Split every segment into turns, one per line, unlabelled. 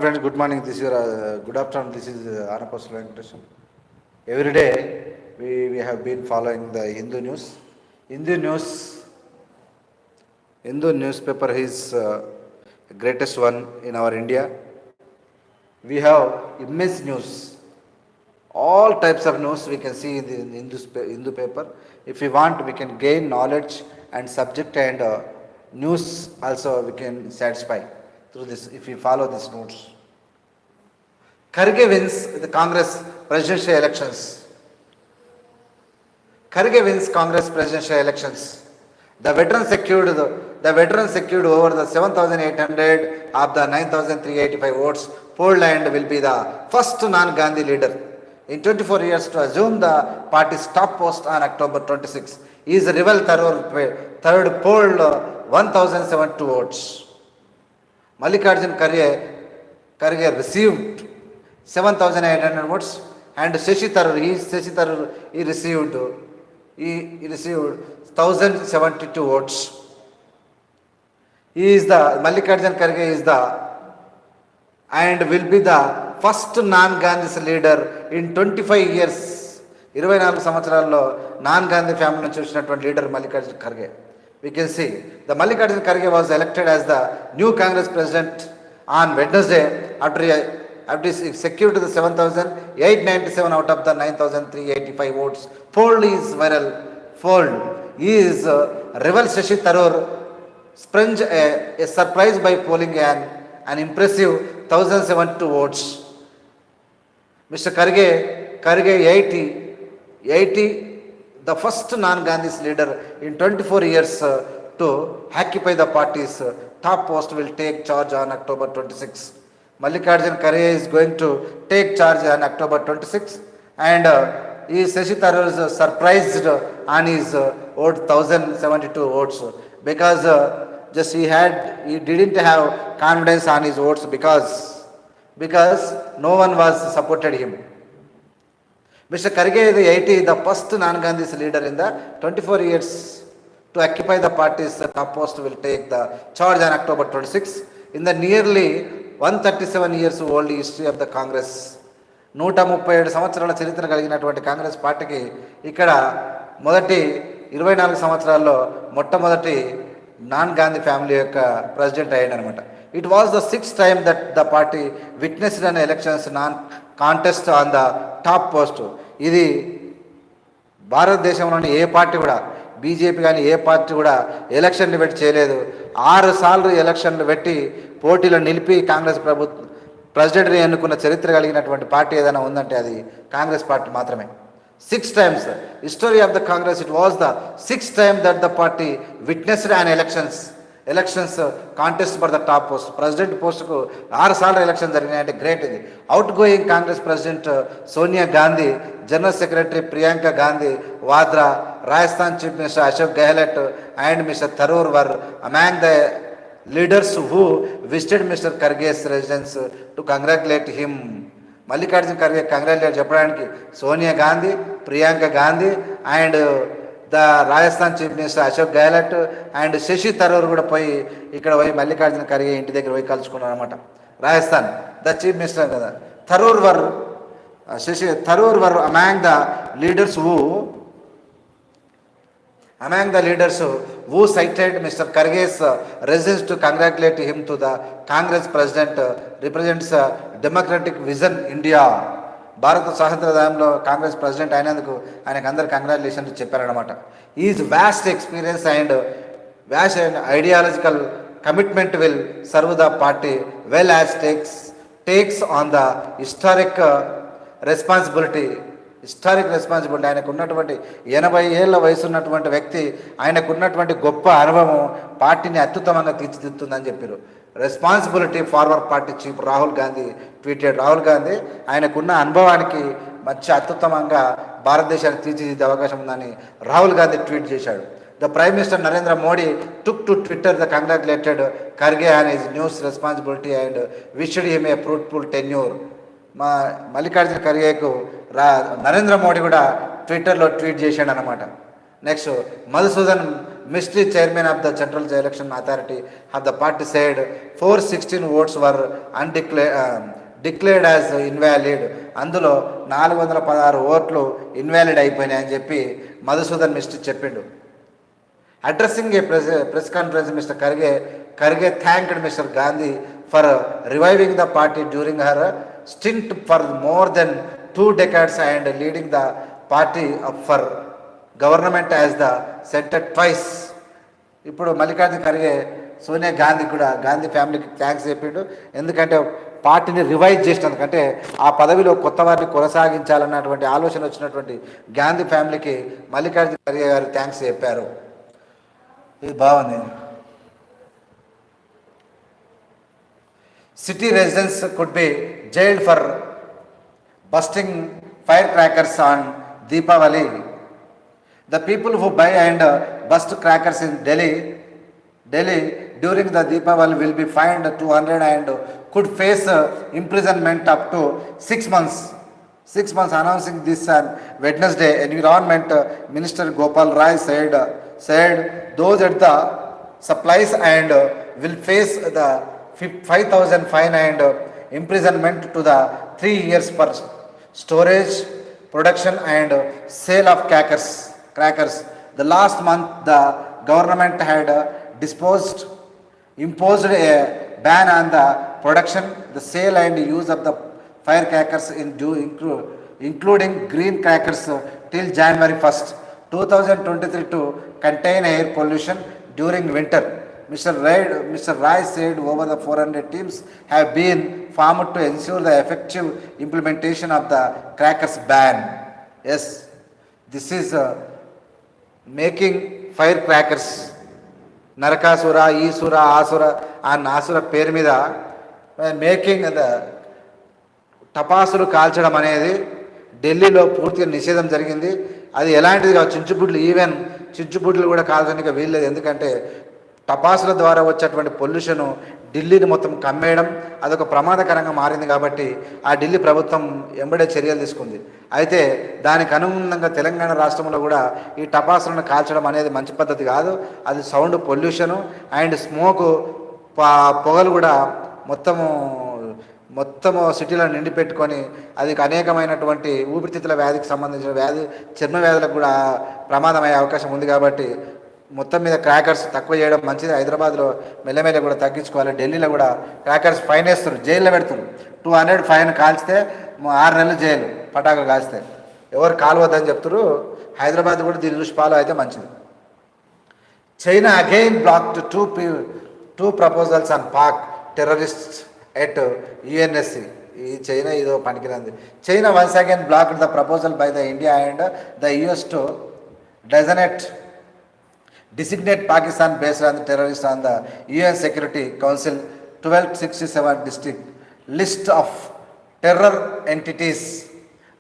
Friends, good morning. This is good afternoon. This is Anapostal Venkateshan. Every day we have been following the Hindu news. Hindu news, Hindu newspaper is greatest one in our India. We have immense news. All types of news we can see in the Hindu paper. If we want, we can gain knowledge and subject and news also we can satisfy through this if we follow these notes. Kharge wins the Congress presidential elections. Kharge wins Congress presidential elections. The veteran secured over the 7,800 of the 9,385 votes polled and will be the first non-Gandhi leader in 24 years to assume the party's top post on October 26. His rival third polled 1,072 votes. Mallikarjun Kharge received 7,800 votes, and Shashi Tharoor he received 1,072 votes. Mallikarjun Kharge is and will be the first non-Gandhi leader in 25 years. 24 సంవత్సరాల్లో non Gandhi family నుంచి వచ్చినటువంటి leader Mallikarjuna Kharge. We can see the Mallikarjun Kharge was elected as the new Congress president on Wednesday after he secured the 7,897 out of the 9,385 votes. Poll is viral. He is rival Shashi Tharoor sprung a surprise by polling an impressive 1,072 votes. Mr. Kharge 80, the first non-Gandhis leader in 24 years to occupy the party's top post, will take charge on October 26. Mallikarjun Kharge is going to take charge on October 26, and Shashi Tharoor is surprised on his vote 1,072 votes because he didn't have confidence on his votes because no one was supported him. Mr. Kharge is 80, the first non-Gandhis leader in the 24 years to occupy the party's top post, will take the charge on October 26. In the nearly 137 years old history of the Congress, 137 సంవత్సరాల చరిత్ర కలిగినటువంటి కాంగ్రెస్ పార్టీకి ఇక్కడ మొదటి 24 సంవత్సరాల్లో మొట్టమొదటి non Gandhi family యొక్క president అయ్యాడనమాట. It was the sixth time that the party witnessed an elections non-contest on the top post. ఇది భారతదేశంలోని ఏ పార్టీ కూడా, బీజేపీ కానీ ఏ పార్టీ కూడా ఎలక్షన్లు పెట్టి చేయలేదు. 6 సార్లు ఎలక్షన్లు పెట్టి పోటీలో నిలిపి కాంగ్రెస్ ప్రెసిడెంట్ని ఎన్నుకున్న చరిత్ర కలిగినటువంటి పార్టీ ఏదైనా ఉందంటే అది కాంగ్రెస్ పార్టీ మాత్రమే. 6 times. History of the Congress, it was the 6th time that the party witnessed an elections contest for the top post. President పోస్టుకు 6 సార్లు ఎలక్షన్ జరిగినాయంటే గ్రేట్. ఇది outgoing Congress president Sonia Gandhi, general secretary Priyanka Gandhi Vadra, Rajasthan chief minister Ashok Gehlot and mister Tharoor were among the leaders who visited mister Kharge's residence to congratulate him. Mallikarjuna Kharge congratulate చెప్పడానికి Sonia Gandhi, Priyanka Gandhi and the Rajasthan chief minister Ashok Gehlot and Shashi Tharoor కూడా ఇక్కడ పోయి మల్లికార్జున ఖర్గే ఇంటి దగ్గర పోయి కలుసుకున్నారు అనమాట. రాజస్థాన్ ద చీఫ్ మినిస్టర్ కదా, Tharoor were among the leaders who cited Mr. Kharge's residence to congratulate him to the Congress president represents a democratic vision India. భారత స్వాతంత్రదాయంలో కాంగ్రెస్ ప్రెసిడెంట్ అయినందుకు ఆయనకు అందరు కంగ్రాచులేషన్స్ చెప్పారనమాట. Is vast experience and ideological commitment will serve the party well as takes on the historic responsibility. ఆయనకు ఉన్నటువంటి 80 ఏళ్ల వయసు ఉన్నటువంటి వ్యక్తి, ఆయనకు ఉన్నటువంటి గొప్ప అనుభవం పార్టీని అత్యుత్తమంగా తీర్చిదిద్దుతుందని చెప్పారు. Responsibility forward party chief Rahul Gandhi tweeted. Rahul Gandhi ఆయనకున్న అనుభవానికి మంచి అత్యుత్తమంగా భారతదేశాన్ని తీర్చిదిద్దే అవకాశం ఉందని రాహుల్ గాంధీ ట్వీట్ చేశాడు. The prime minister Narendra Modi took to Twitter the congratulated Kharge on his news responsibility and wished him a fruitful tenure. Mallikarjuna ఖర్గేకు నరేంద్ర మోడీ కూడా ట్విట్టర్లో ట్వీట్ చేశాడు అనమాట. Next, Madhusudan, mystery chairman of the Central Election Authority of the party said 416 votes were declared as invalid. అందులో 416 ఓట్లు invalid అయిపోయినాయి అని చెప్పి మధుసూదన్ మిస్ట్రీ చెప్పిండు. Addressing a press conference mister Kharge thanked Mr. Gandhi for reviving the party during her stint for more than 2 decades and leading the party up for government as the centre twice. ఇప్పుడు మల్లికార్జున ఖర్గే సోనియా గాంధీ కూడా గాంధీ ఫ్యామిలీకి thanks చెప్పిండు. ఎందుకంటే పార్టీని revise చేసినందుకు, అంటే ఆ పదవిలో కొత్త వారిని కొనసాగించాలన్నటువంటి ఆలోచన వచ్చినటువంటి గాంధీ ఫ్యామిలీకి మల్లికార్జున ఖర్గే గారు థ్యాంక్స్ చెప్పారు. ఇది బాగుంది. City residents could be jailed for busting fire crackers on Deepavali. The people who buy and bust crackers in Delhi during the Deepavali will be fined 200 and could face imprisonment up to 6 months. 6 months. Announcing this on Wednesday, Environment Minister Gopal Rai said those at the supplies and will face the 5,000 fine and imprisonment to the 3 years for storage, production and sale of crackers. The last month, the government had imposed a ban on the production, the sale and use of the firecrackers including green crackers till January 1st, 2023 to contain air pollution during winter. Mr. Rai said over the 400 teams have been formed to ensure the effective implementation of the crackers ban. Yes, this is making fire crackers. Narakasura, ఈసుర, ఆసుర, ఆ నాసుర పేరు మీద making టపాసులు కాల్చడం అనేది ఢిల్లీలో పూర్తిగా నిషేధం జరిగింది. అది ఎలాంటిది కాదు, చించుబుడ్లు కూడా కాల్చడానికి వీల్లేదు. ఎందుకంటే టపాసుల ద్వారా వచ్చేటువంటి పొల్యూషను ఢిల్లీని మొత్తం కమ్మేయడం అదొక ప్రమాదకరంగా మారింది. కాబట్టి ఆ ఢిల్లీ ప్రభుత్వం ఎంబడే చర్యలు తీసుకుంది. అయితే దానికి అనుగుణంగా తెలంగాణ రాష్ట్రంలో కూడా ఈ టపాసులను కాల్చడం అనేది మంచి పద్ధతి కాదు. అది సౌండ్ పొల్యూషను అండ్ స్మోకు, పొగలు కూడా మొత్తము సిటీలో నిండి పెట్టుకొని అది అనేకమైనటువంటి ఊపిరితిత్తుల వ్యాధికి సంబంధించిన చర్మ వ్యాధులకు కూడా ప్రమాదం అయ్యే అవకాశం ఉంది. కాబట్టి మొత్తం మీద క్రాకర్స్ తక్కువ చేయడం మంచిది. హైదరాబాద్లో మెల్లమెల్ల కూడా తగ్గించుకోవాలి. ఢిల్లీలో కూడా క్రాకర్స్ ఫైన్ వేస్తారు, జైల్లో పెడుతున్నారు. 200 ఫైన్ కాల్చితే 6 నెలలు జైలు, పటాకులు కాల్స్తే ఎవరు కాలువద్దని చెప్తారు. హైదరాబాద్ కూడా దీని చూసి ఫాలో అయితే మంచిది. China again blocked two proposals on Pak terrorist at UNSC. ఈ చైనా ఇదో పనికిరంది. China once again blocked the proposal by the India and the US to designate Pakistan based on the terrorists on the UN Security Council 1267 district list of terror entities.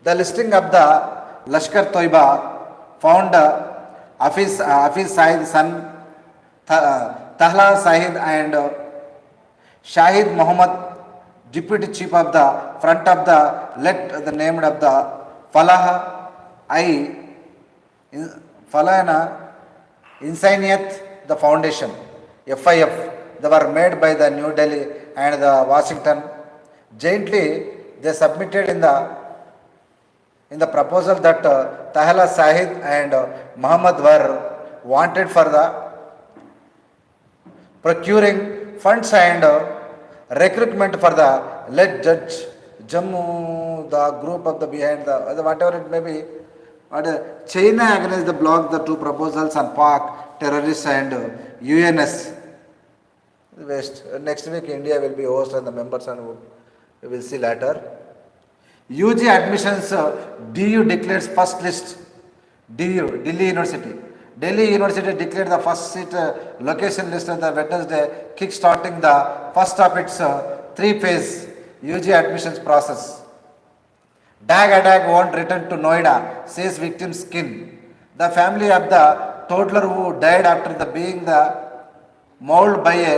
The listing of the Lashkar Toiba found Hafiz Saeed son Tahla Saeed and Shahid Mohammed, deputy chief of the front of the the named of the Falahana Insaniyat, the foundation, FIF, they were made by the New Delhi and the Washington. Jointly, they submitted in the proposal that Tahla Sahid and Muhammad were wanted for the procuring funds and recruitment for the led Judge Jammu, the group of the behind the whatever it may be. China against the block the 2 proposals on Pak terrorists and UNS. West. Next week India will be host and the members and we will see later. UG admissions DU declares first list. DU Delhi University. Delhi University declared the first seat location list on the Wednesday, kick-starting the first of its 3-phase UG admissions process. DAG attack won't return to Noida, says victim's skin. The family of the toddler who died after being mauled by a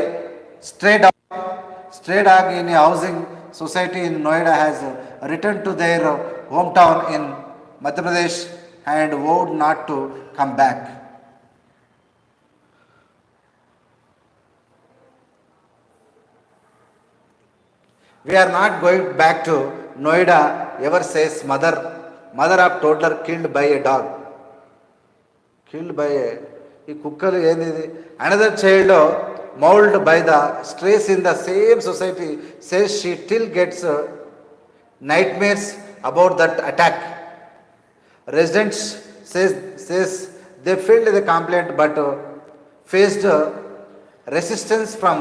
stray dog in a housing society in Noida has returned to their hometown in Madhya Pradesh and vowed not to come back. We are not going back to Noida, ever says mother of toddler killed by a dog. Killed by a కుక్కలు ఏంది another child mauled by the stress in the same society says she still gets nightmares about that attack. Residents says they filed the complaint but faced resistance from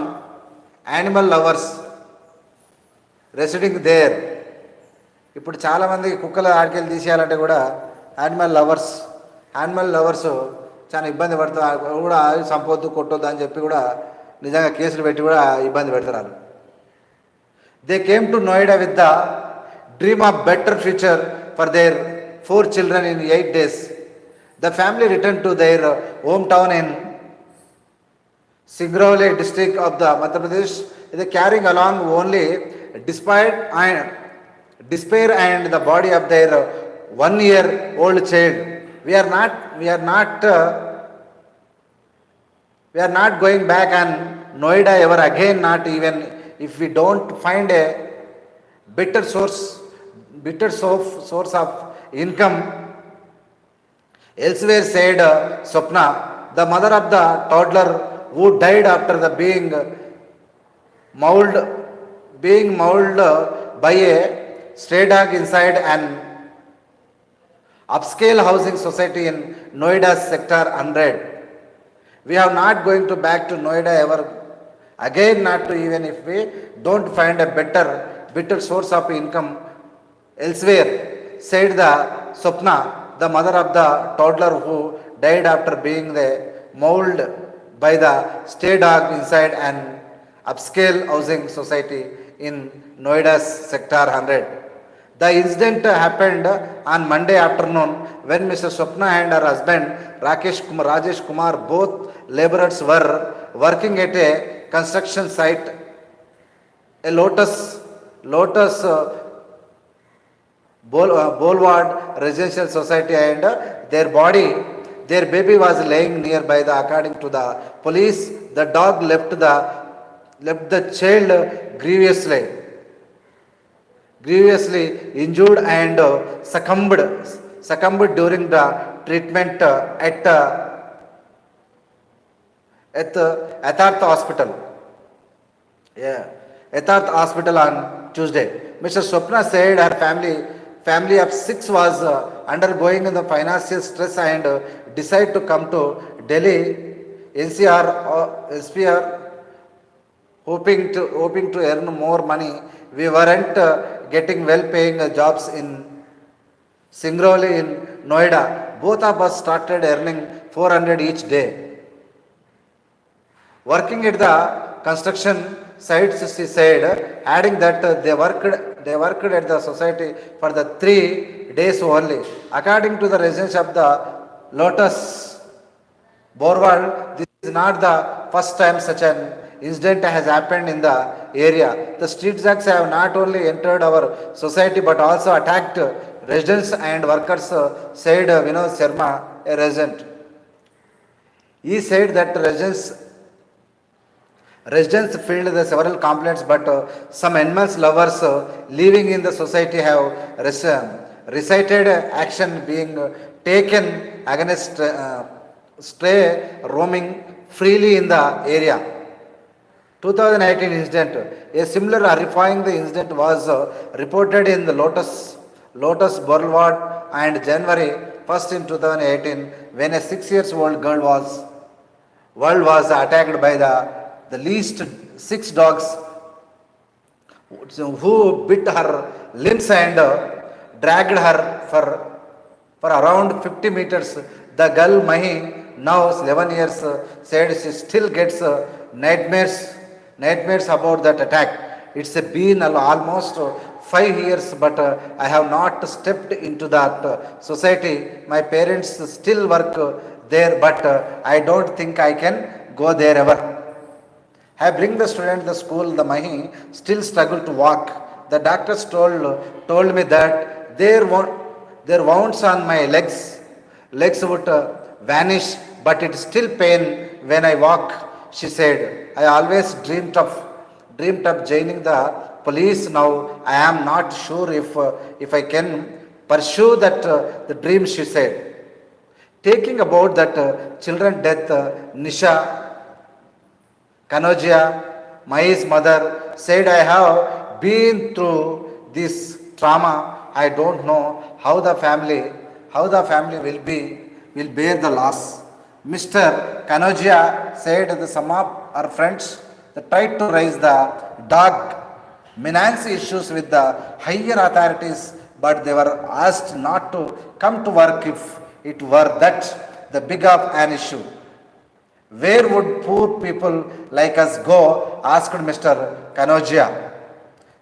animal lovers residing there. ఇప్పుడు చాలామంది కుక్కల ఆడికెళ్ళి తీసేయాలంటే కూడా animal lovers చాలా ఇబ్బంది పడతారు కూడా, సంపొద్దు కొట్టొద్దు అని చెప్పి కూడా నిజంగా కేసులు పెట్టి కూడా ఇబ్బంది పెడతారు. They came to Noida with the dream of better future for their 4 children in 8 days. The family returned to their hometown in Singrauli district of the Madhya Pradesh. They carrying along only despair and the body of their 1-year-old child. We are not going back on Noida ever again, not even if we don't find a better source of income elsewhere, said Swapna, the mother of the toddler who died after the being mauled by a stray dog inside an upscale housing society in Noida's sector 100. We are not going to back to Noida ever again, not to even if we don't find a better source of income elsewhere, said the Swapna, the mother of the toddler who died after being mauled by the stray dog inside an upscale housing society in Noida's sector 100. The incident happened on Monday afternoon when Mrs. Swapna and her husband Rajesh Kumar, both laborers, were working at a construction site, a Lotus Boulevard Residential Society, and their baby was laying nearby. According to the police, the dog left the child grievously injured and succumbed during the treatment at Etharth Hospital. Etharth Hospital on Tuesday. Mr. Swapna said her family of 6 was undergoing the financial stress and decided to come to Delhi NCR hoping to earn more money. We weren't getting well-paying jobs in Singrauli in Noida. Both of us started earning 400 each day. Working at the construction sites, she said, adding that they worked at the society for the 3 days only. According to the residents of the Lotus Boulevard, this is not the first time such an incident has happened in the area. The street dogs have not only entered our society but also attacked residents and workers, said Vinod Sharma, a resident. He said that residents filed several complaints, but some animals lovers living in the society have recited action being taken against stray roaming freely in the area. 2018 incident. A similar horrifying incident was reported in the Lotus Boulevard and January 1st in 2018 when a 6-year-old girl was attacked by the least 6 dogs who bit her limbs and dragged her for around 50 meters. The girl Mahi, now 11 years, said she still gets nightmares about that attack. It's been almost 5 years, but I have not stepped into that society. My parents still work there, but I don't think I can go there ever. I bring the student to the school. The Mahi still struggle to walk. The doctors told me that their wounds on my legs Legs would vanish, but it still pain when I walk, she said. I always dreamed of joining the police. Now I am not sure if I can pursue that the dream, she said. Taking about that children death, Nisha Kanojia, Mai's mother, said, I have been through this trauma. I don't know how the family will bear the loss. Mr. Kanojia said that some of our friends that tried to raise the dog menace issues with the higher authorities, but they were asked not to come to work if it were that the big of an issue. Where would poor people like us go? Asked Mr. Kanojia.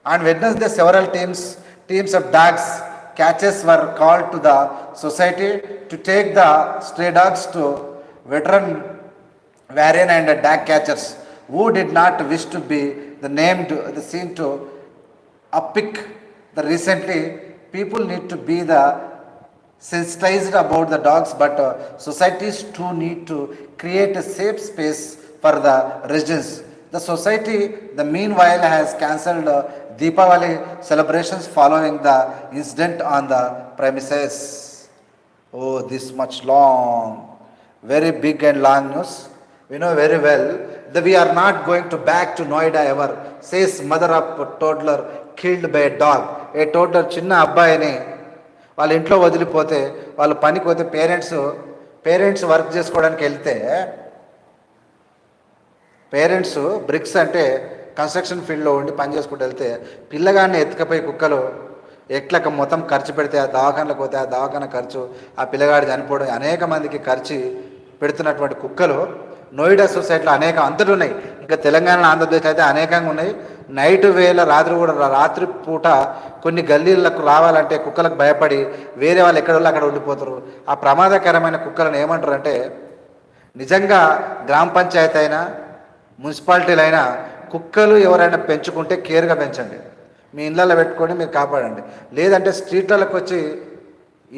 On Wednesday, several teams of dogs catchers were called to the society to take the stray dogs to veteran Varian and dog catchers who did not wish to be the scene to uppick the recently. People need to be the sensitized about the dogs, but societies too need to create a safe space for the residents. The society, the meanwhile, has cancelled Deepavali celebrations following the incident on the premises. Oh, this much long, very big and long news. We know very well that we are not going to back to Noida ever, says mother of a toddler killed by a dog. A toddler చిన్న అబ్బాయిని వాళ్ళ ఇంట్లో వదిలిపోతే వాళ్ళు పనికి పోతే parents work చేసుకోవడానికి వెళ్తే parents bricks అంటే కన్స్ట్రక్షన్ ఫీల్డ్లో ఉండి పని చేసుకుంటూ వెళ్తే పిల్లగాన్ని ఎత్తుకపోయి కుక్కలు ఎట్లక మొత్తం ఖర్చు పెడితే ఆ దవాఖానలకు పోతే ఆ దవాఖాన ఖర్చు ఆ పిల్లగాడు చనిపోవడం అనేక మందికి ఖర్చు పెడుతున్నటువంటి కుక్కలు నోయిడా సొసైటీలో అనేక అంతటి ఉన్నాయి. ఇంకా తెలంగాణ ఆంధ్రప్రదేశ్ అయితే అనేకంగా ఉన్నాయి. నైట్ వేళ రాత్రి పూట కొన్ని గల్లీలకు రావాలంటే కుక్కలకు భయపడి వేరే వాళ్ళు ఎక్కడ అక్కడ ఉండిపోతారు. ఆ ప్రమాదకరమైన కుక్కలను ఏమంటారు అంటే, నిజంగా గ్రామ పంచాయతీ అయినా మున్సిపాలిటీలు అయినా కుక్కలు ఎవరైనా పెంచుకుంటే కేర్గా పెంచండి, మీ ఇళ్ళల్లో పెట్టుకొని మీరు కాపాడండి. లేదంటే స్ట్రీట్లకు వచ్చి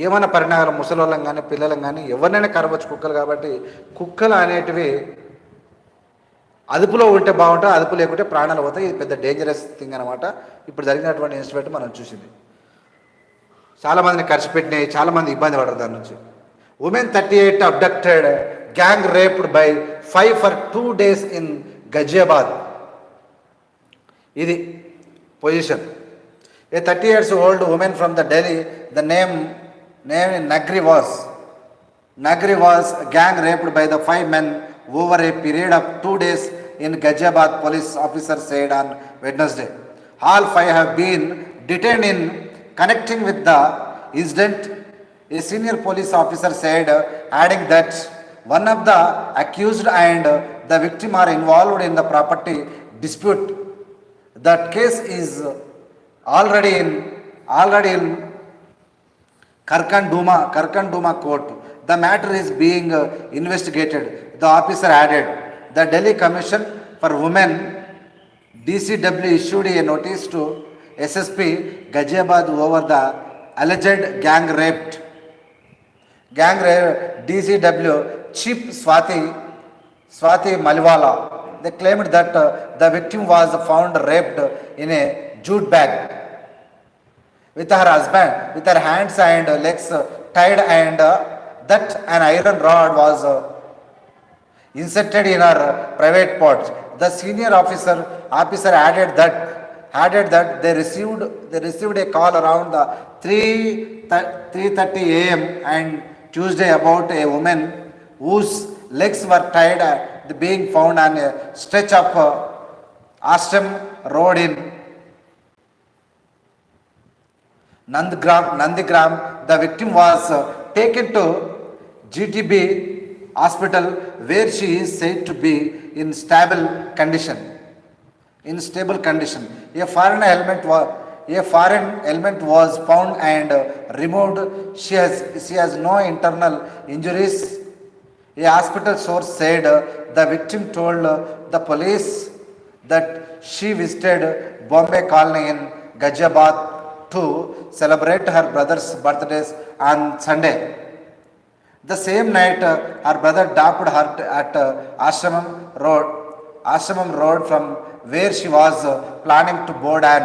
ఏమైనా పరిణామాలు ముసలోళ్ళం కానీ పిల్లలం కానీ ఎవరినైనా కరవచ్చు కుక్కలు. కాబట్టి కుక్కలు అనేటివి అదుపులో ఉంటే బాగుంటుంది, అదుపు లేకుంటే ప్రాణాలు పోతాయి. ఇది పెద్ద డేంజరస్ థింగ్ అనమాట. ఇప్పుడు జరిగినటువంటి ఇన్సిడెంట్ మనం చూసింది, చాలామందిని ఖర్చు పెట్టినాయి, చాలామంది ఇబ్బంది పడరు దాని నుంచి. Women 38 abducted, gang raped by 5 for 2 days in Ghaziabad. ఇది position. A 30 years old woman from the Delhi, the name Nagri was gang raped by the 5 men over a period of 2 days in Ghaziabad, police officer said on Wednesday. All 5 have been detained in connecting with the incident, a senior police officer said, adding that one of the accused and the victim are involved in the property dispute. That case is already in Karkanduma court. The matter is being investigated, the officer added. The Delhi Commission for Women DCW issued a notice to SSP Ghaziabad over the alleged gang rape. DCW Chief Swati Maliwala. They claimed that the victim was found raped in a jute bag with her hands and legs tied, and that an iron rod was inserted in her private parts. The senior officer added that they received a call around the 3:30 a.m. and Tuesday about a woman whose legs were tied being found on a stretch of Ashram Road in Nandigram. The victim was taken to GTB hospital where she is said to be in stable condition. A foreign element was found and removed. She has no internal injuries. A hospital source said the victim told the police that she visited Bombay Colony in Ghaziabad to celebrate her brother's birthdays on Sunday. The same night, her brother dropped her at Ashramam Road, from where she was planning to board an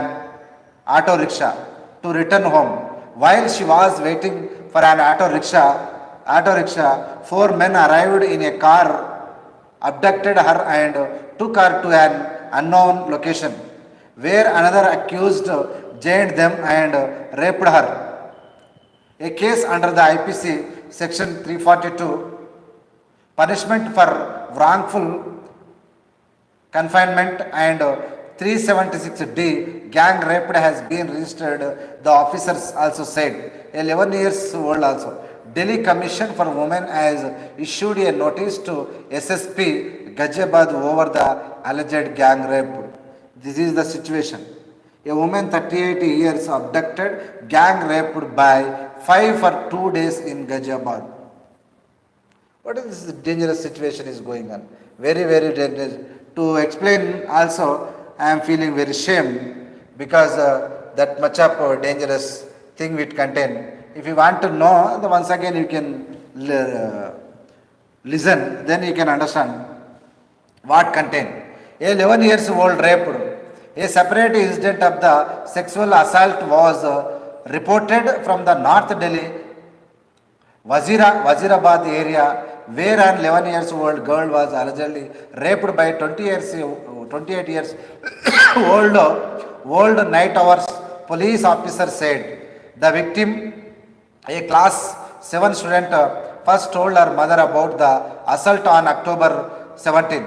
auto rickshaw to return home. While she was waiting for an auto rickshaw, four men arrived in a car, abducted her and took her to an unknown location, where another accused jailed them and raped her. A case under the IPC section 342, punishment for wrongful confinement, and 376D, gang rape, has been registered, the officers also said. 11 years old also. Delhi Commission for Women has issued a notice to SSP Ghaziabad over the alleged gang rape. This is the situation. A woman 38 years abducted, gang raped by 5 for 2 days in Ghaziabad. What is this dangerous situation is going on? Very, very dangerous. To explain also, I am feeling very shame because that much of a dangerous thing it contain. If you want to know, then once again you can listen, then you can understand what contain. A 11 years old raped. A separate incident of the sexual assault was reported from the North Delhi Wazirabad area, where an 11 years old girl was allegedly raped by 28 years old night hours. Police officer said the victim, a class 7 student, first told her mother about the assault on October 17.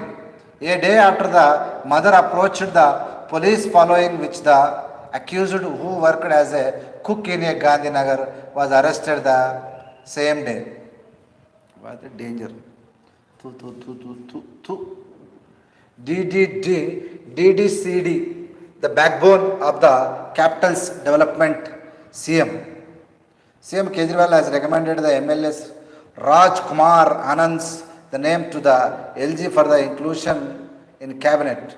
A day after, the mother approached the police, following which the accused, who worked as a cook in a Gandhinagar, was arrested the same day. What a danger. DDCD, the backbone of the capital's development. CM Kejriwal has recommended the MLS Raj Kumar Anand's the name to the LG for the inclusion in cabinet.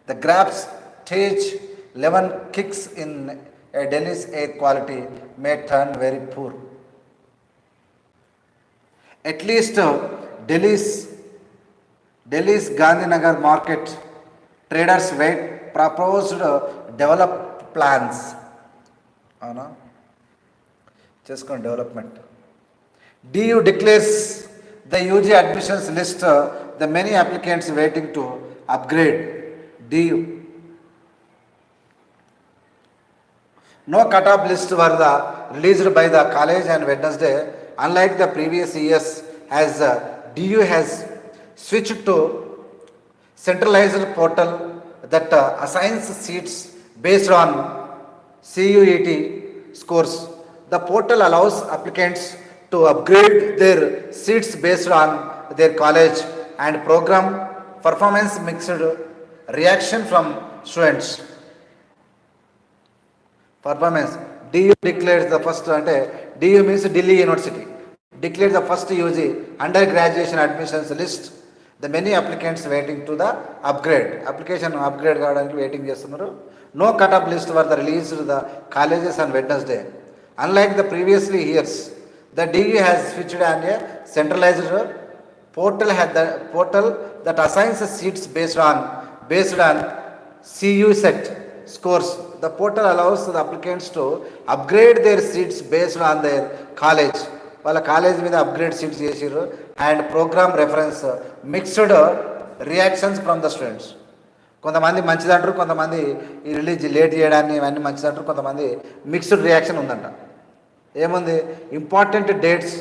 The grabs stage 11 kicks in Delhi's air quality may turn very poor. At least Delhi's Gandhinagar market traders wait proposed develop plans. Just on development. DU declares the UG admissions list, the many applicants waiting to upgrade. DU. No cut-off list were released by the college on Wednesday. Unlike the previous years, as DU has switched to centralized portal that assigns seats based on CUET scores. The portal allows applicants to upgrade their seats based on their college and program performance. Mixed reaction from students. Performance. DU declares the first, DU means Delhi University, declared the first UG undergraduate admissions list. The many applicants waiting to the upgrade. Application upgrade కావడానికి waiting చేస్తున్నారు. No cut-off list were released to the colleges on Wednesday. Unlike the previously years, the DU has switched on a centralized portal that assigns seats based on CU set scores. The portal allows the applicants to upgrade their seats based on their college. వాళ్ళ college మీద upgrade seats చేసిర్రు and program reference. Mixed reactions from the students. కొంతమంది మంచిదంటారు, కొంతమంది ఈ release late చేయడాన్ని ఇవన్నీ మంచిదంటారు, కొంతమంది మిక్స్డ్ రియాక్షన్ ఉందంట. ఏముంది? Important dates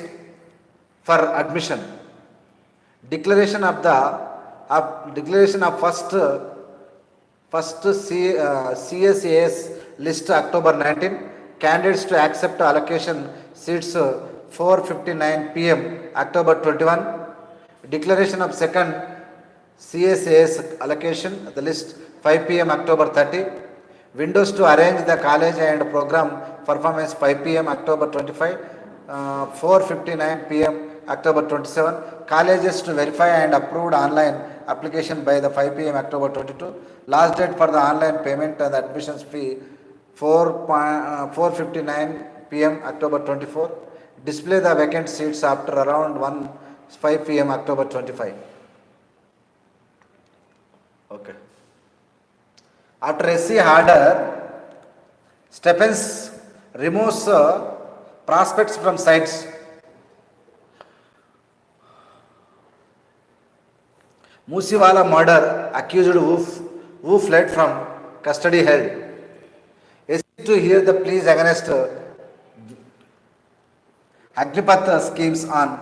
for admission. Declaration of first CSAS list October 19. Candidates to accept allocation seats 4:59 p.m. October 21. Declaration of second CSAS allocation, the list 5 p.m. October 30. Windows to arrange the college and program performance 5 p.m. October 25. 4:59 p.m. October 27. Colleges to verify and approved online application by the 5 p.m. October 22. Last date for the online payment and the admissions fee 4:59 p.m. October 24. display the vacant seats after around 1:05 p.m. October 25. Okay. After SC harder, Stephens removes prospects from sites. Musiwala murder accused who fled from custody held. SC to hear the pleas against Agnipath schemes on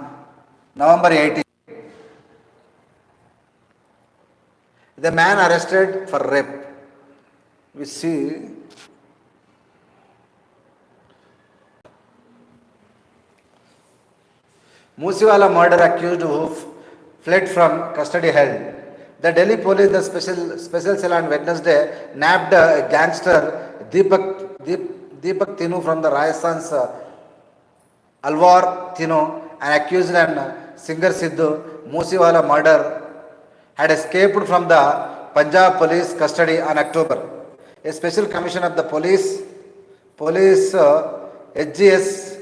November 18. The man arrested for rape. We see Musiwala murder accused who fled from custody held. The Delhi police, the special cell on Wednesday, nabbed a gangster Deepak Tinu from the Rajasthan's Alwar Tinu and accused and singer Sidhu Musiwala murder had escaped from the Punjab police custody on October. A special commission of the police HGS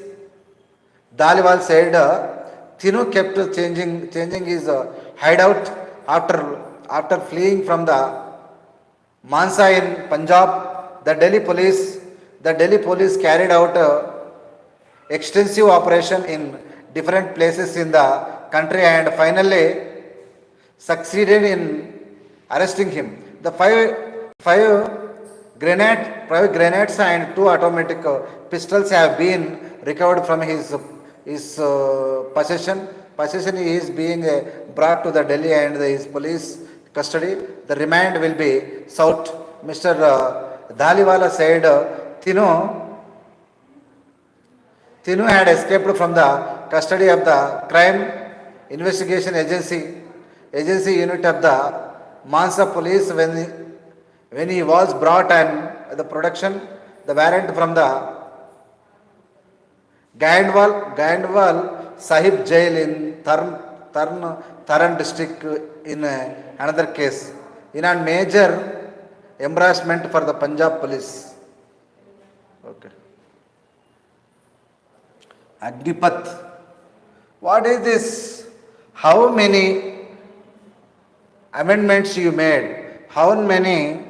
Dhaliwal said Tinu kept changing his hideout after fleeing from the Mansa in Punjab. The Delhi police carried out extensive operation in different places in the country and finally succeeded in arresting him. The five grenades and 2 automatic pistols have been recovered from his possession. Possession is being brought to the Delhi and his police custody. The remand will be sought. Mr. Dhaliwala said Tinu had escaped from the custody of the Crime Investigation Agency unit of the Mansa police when he was brought and the production the warrant from the Gandwal Sahib jail in Taran district in another case in a major embarrassment for the Punjab police. Okay. Agnipath. What is this? How many amendments you made? How many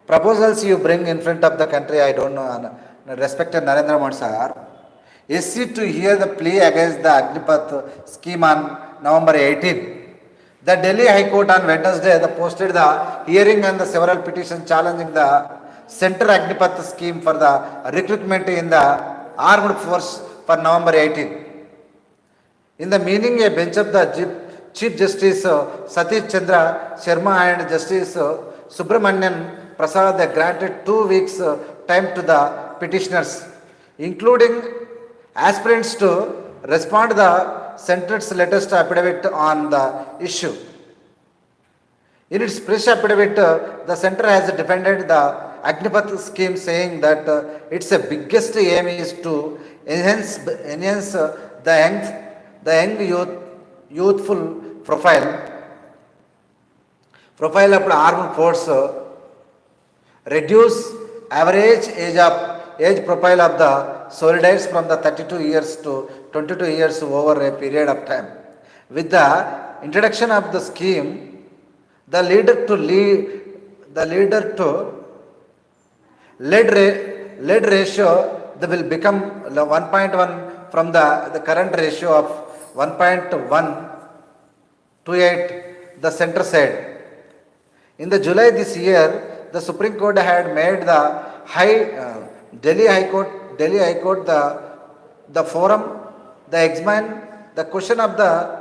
proposals you bring in front of the country? I don't know. Respected Narendra Modi sir. SC to hear the plea against the Agnipath scheme on November 18. The Delhi High Court on Wednesday posted the hearing on the several petitions challenging the Centre Agnipath scheme for the recruitment in the armed force for November 18. In the meaning, a bench of the Chief Justice Satish Chandra Sharma and Justice Subramanian Prasad granted 2 weeks time to the petitioners, including aspirants to respond to the centre's latest affidavit on the issue. In its fresh affidavit, the centre has defended the Agnipath scheme, saying that its biggest aim is to enhance the young youthful profile of the armed force, reduce average age profile of the soldiers from the 32 years to 22 years over a period of time. With the introduction of the scheme, the leader to lead ratio that will become 1.1 from the current ratio of 1.128, the centre said. In the July this year, the Supreme Court had made the Delhi High Court the forum, the examine the question of the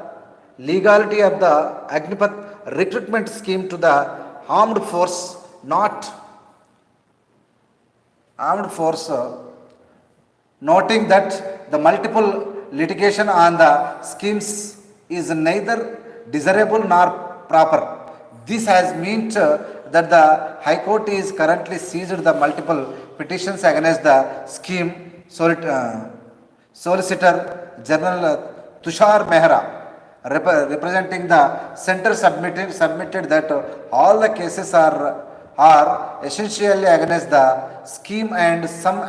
legality of the Agnipath recruitment scheme to the armed force, noting that the multiple litigation on the schemes is neither desirable nor proper. This has meant that the High Court is currently seized the multiple petitions against the scheme. Solicitor General Tushar Mehra, representing the centre, submitted that all the cases are essentially against the scheme and some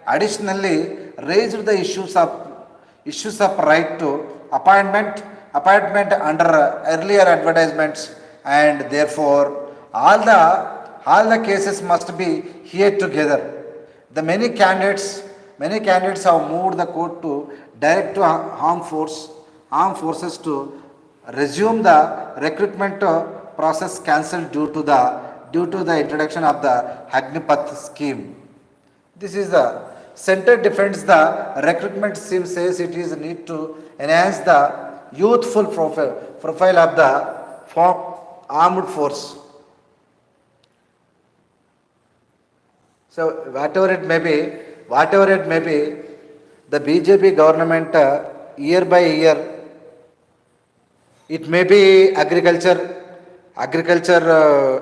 additionally raised the issues of issues of right to appointment under earlier advertisements, and therefore all the cases must be here together. The many candidates have moved the court to direct to armed forces to resume the recruitment process cancelled due to the introduction of the Agnipath scheme. This is the center defends the recruitment scheme, says it is need to enhance the youthful profile of the armed force. So whatever it may be, the BJP government year by year, it may be agriculture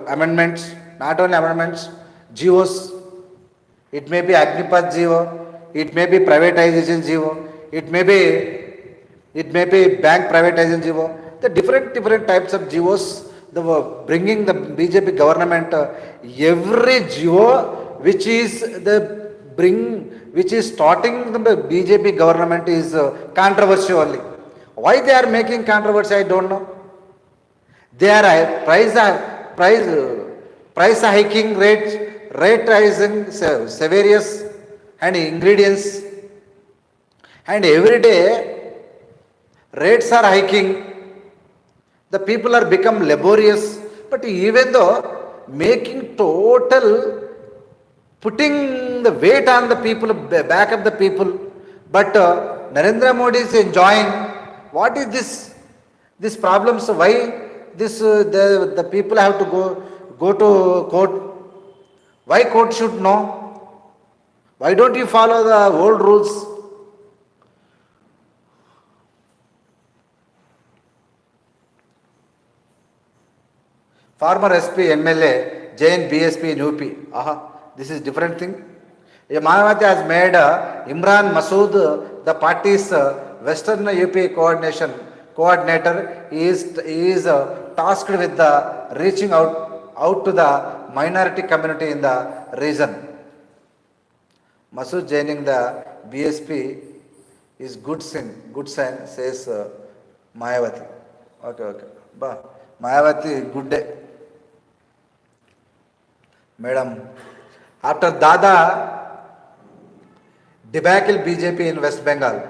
amendments, not only amendments, GOs. It may be Agnipath GO, it may be privatization GO, it may be bank privatization GO. The different types of GOs, the bringing the BJP government every GO which is starting the BJP government is controversial only. Why they are making controversy, I don't know. They are price hiking rate rising severious and ingredients, and every day rates are hiking. The people are become laborious, but even though making total putting the weight on the people, back of the people, but Narendra Modi is enjoying. What is this problems? Why this the people have to go to court? Why court should know? Why don't you follow the old rules? Former SP MLA Jain BSP in UP. This is different thing. Mayawati has made Imran Masood the party's Western UP coordinator. He is tasked with the reaching out to the minority community in the region. Masood joining the BSP is good sign, says Mayawati. Okay. Mayawati, good day. Madam, after Dada debacle BJP in West Bengal,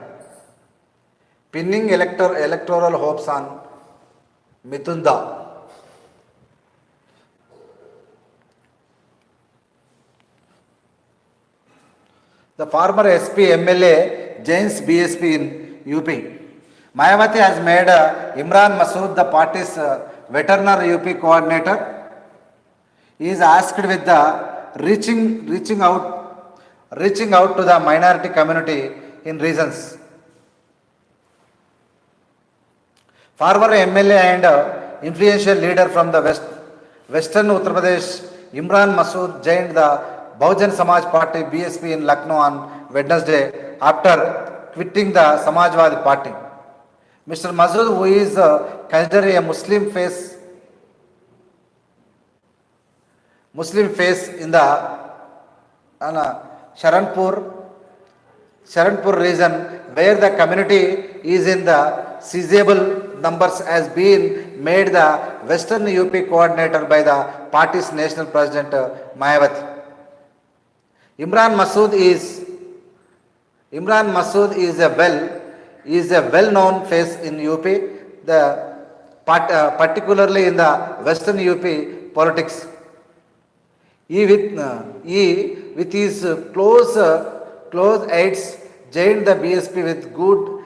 pinning electoral hopes on Mitunda. The former SP MLA Jain's BSP in UP. Mayawati has made Imran Masood the party's veterinary UP coordinator. He is asked with the reaching out to the minority community in regions. Former MLA and influential leader from the Western Uttar Pradesh, Imran Masood joined the Bahujan Samaj Party BSP in Lucknow on Wednesday after quitting the Samajwadi Party. Mr. Masood, who is considered a Muslim face in the Sharanpur region, where the community is in the sizable numbers, has been made the Western UP coordinator by the party's national president Mayawati. Imran Masood is a well-known face in UP, particularly in the Western UP politics. He with his close aides joined the BSP with good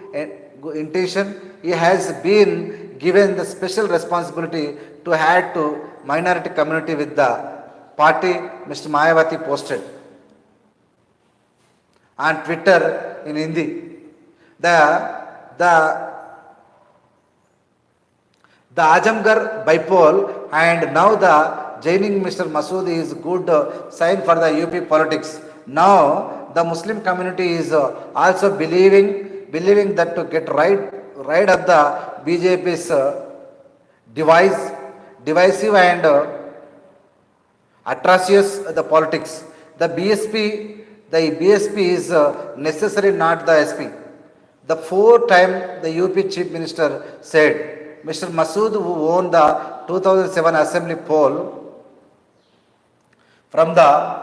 intention. He has been given the special responsibility to add to minority community with the party, Mr. Mayawati posted on Twitter in Hindi. The Ajamgarh bypoll and now the joining Mr. Masood is good sign for the UP politics. Now the Muslim community is also believing that to get rid of the BJP's divisive and atrocious the politics. The BSP is necessary, not the SP. The fourth time the UP Chief Minister said, Mr. Masood, who won the 2007 Assembly poll from the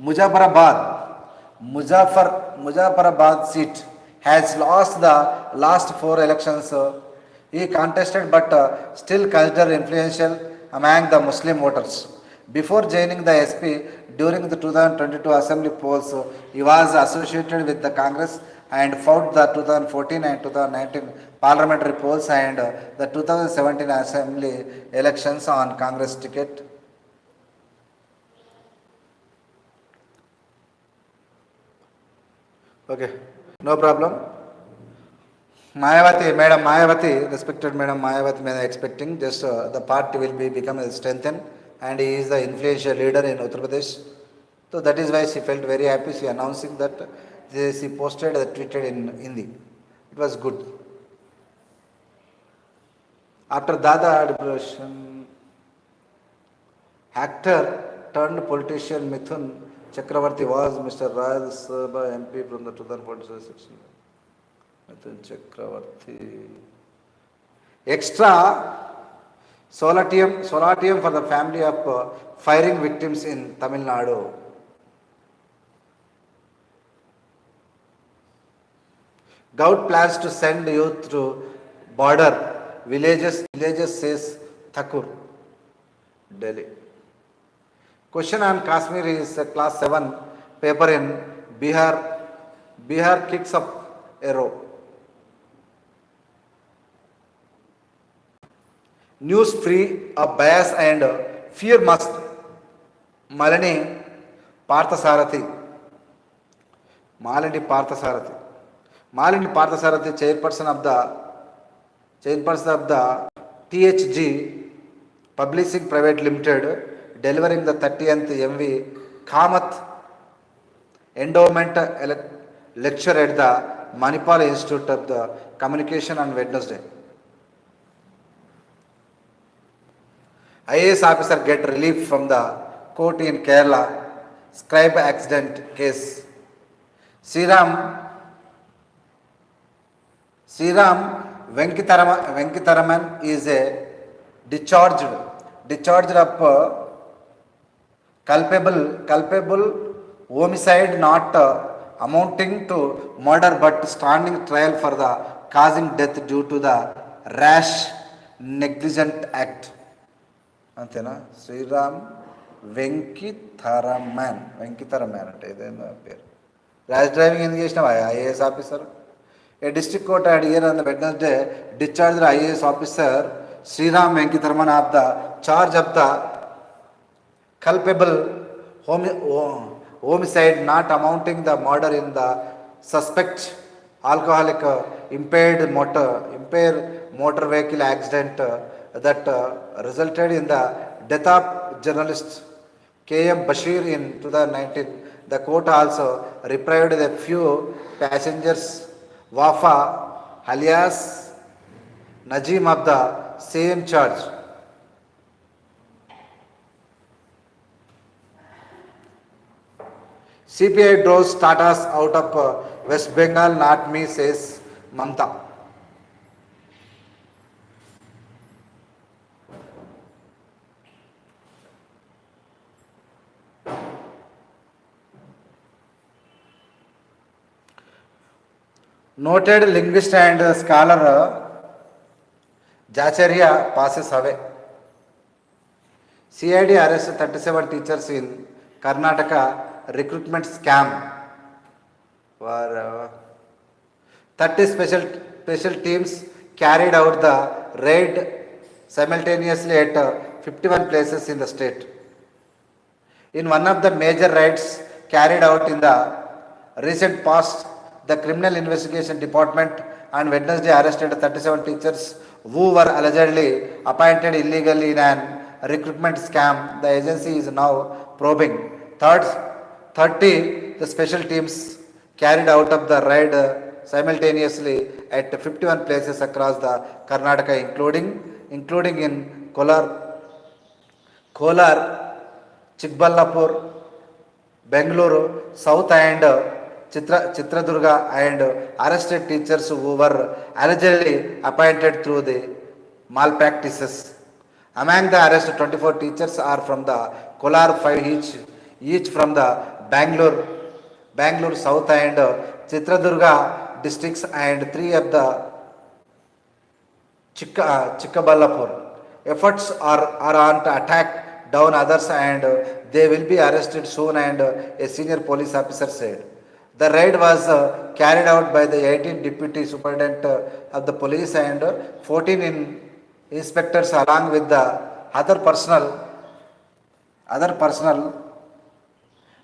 Muzaffarabad seat, has lost the last four elections. He contested but still considered influential among the Muslim voters. Before joining the SP during the 2022 Assembly polls, he was associated with the Congress and fought the 2014 and 2019 parliamentary polls and the 2017 Assembly elections on Congress ticket. Okay, no problem. Mayawati, respected Madam Mayawati, may I expecting just the party will be become strengthened, and he is the influential leader in Uttar Pradesh. So that is why she felt very happy. She announcing that she posted tweeted in Hindi. It was good. After Dada liberation, actor turned politician Mithun Chakravarti was Mr. Raj Sabha MP from the 2046 section. Mithun Chakravarti. Extra solatium for the family of firing victims in Tamil Nadu. Govt plans to send youth to border villages says Thakur, Delhi. Question on Kashmir is a class 7 paper in Bihar. Bihar kicks up arrow. News free of bias and fear must. Malini Parthasarathi. Malini Parthasarathi, chairperson of the THG Publishing Private Limited, delivering the 30th MV Kamath Endowment lecture at the Manipal Institute of the Communication on Wednesday. IAS officer get relief from the court in Kerala, scribe accident case. Sriram Venkitaraman is a discharged of culpable homicide not amounting to murder but standing trial for the causing death due to the rash negligent act. Antena Sriram Venkitaraman అంటే ఇదేందో పేరు. Rash driving ఎందుకు చేసినావా IAS officer? A district court had here on the Wednesday discharged IAS officer Sriram Venkitaraman of the charge of the culpable homicide not amounting the murder in the suspect alcoholic impaired motor vehicle accident that resulted in the death of journalist K.M. Bashir in 2019. The court also deprived a few passengers Wafa alias Najim of the same charge. CPI draws Tatas out of West Bengal, not me, says Mamta. Noted linguist and scholar Jacharya passes away. CID arrests 37 teachers in Karnataka recruitment scam. 30 special teams carried out the raid simultaneously at 51 places in the state. In one of the major raids carried out in the recent past, the Criminal Investigation Department on Wednesday arrested 37 teachers who were allegedly appointed illegally in an recruitment scam. The agency is now probing. 30 the special teams carried out of the raid simultaneously at 51 places across the Karnataka, including in Kolar, Chikballapur, Bengaluru, South and Chitradurga and arrested teachers who were allegedly appointed through the malpractices. Among the arrested 24 teachers are from the Kolar 5 each from the Bangalore South and Chitradurga districts and 3 of the Chikkaballapur. Efforts are on to attack down others and they will be arrested soon and a senior police officer said. The raid was carried out by the 18th Deputy Superintendent of the Police and 14 inspectors along with the other personnel.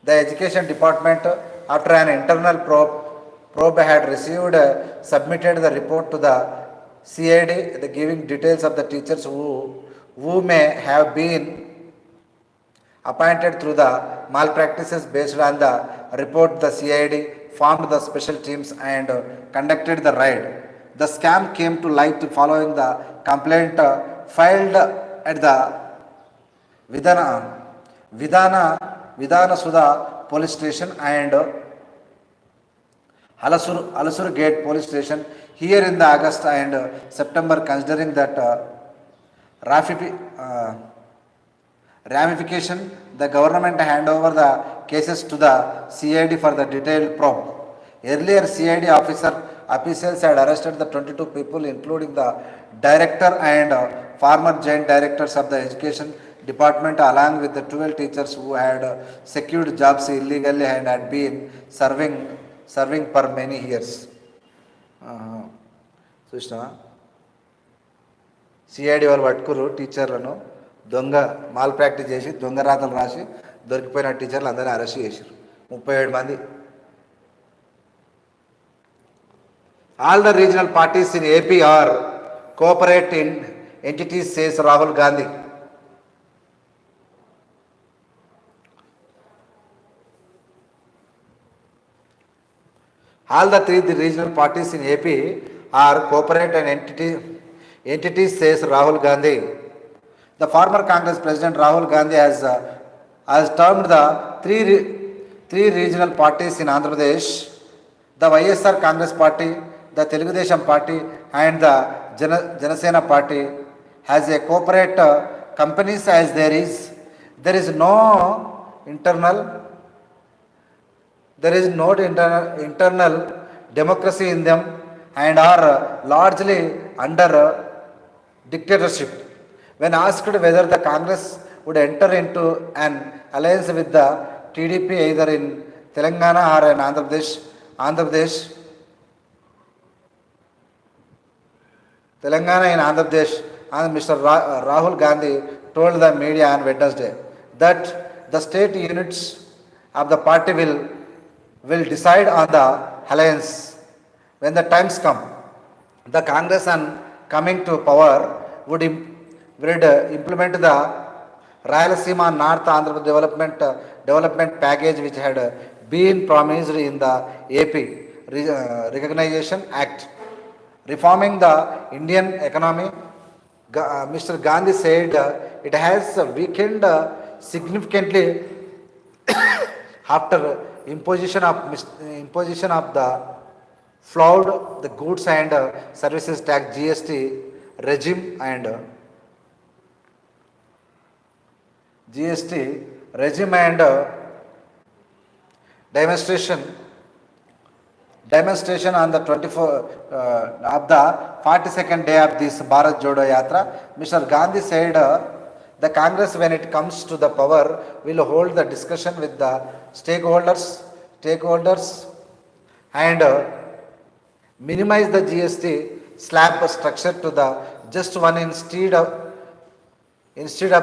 The Education Department, after an internal probe had received, submitted the report to the CID, the giving details of the teachers who may have been appointed through the malpractices. Based on the report, the CID formed the special teams and conducted the raid. The scam came to light following the complaint filed at the Vidana Sudha police station and Alasur Gate police station here in the August and September, considering that ramification, the government hand over the cases to the CID for the detailed probe. Earlier, CID officials had arrested the 22 people, including the director and former joint directors of the Education Department, along with the 12 teachers who had secured jobs illegally and had been serving for many years. చూసినావా CID వాళ్ళు పట్టుకురు టీచర్లను దొంగ mall practice చేసి దొంగ రాతలు రాసి దొరికిపోయిన టీచర్లు అందరినీ arrest చేశారు 37 మంది. All the regional parties in AP are cooperate in entities, says Rahul Gandhi. All the three regional parties in AP are cooperate and entities, says Rahul Gandhi. The former Congress President Rahul Gandhi has termed the three regional parties in Andhra Pradesh, the YSR Congress Party, the Telugu Desam Party and the Janasena Party has a corporate companies as there is no internal democracy in them and are largely under dictatorship. When asked whether the Congress would enter into an alliance with the TDP either in Telangana or in Andhra Pradesh, and Mr. Rahul Gandhi told the media on Wednesday that the state units of the party will decide on the alliance when the times come. The Congress on coming to power would implement the Rayalaseema North Andhra development package which had been promised in the AP Recognition Act. Reforming the Indian economy, Mr. Gandhi said it has weakened significantly after imposition of the flawed the goods and services tax GST regime and demonstration on the 24 of the 42nd day of this Bharat Jodo Yatra. Mr. Gandhi said the Congress, when it comes to the power, will hold the discussion with the stakeholders and minimize the GST slab structure to the just one instead of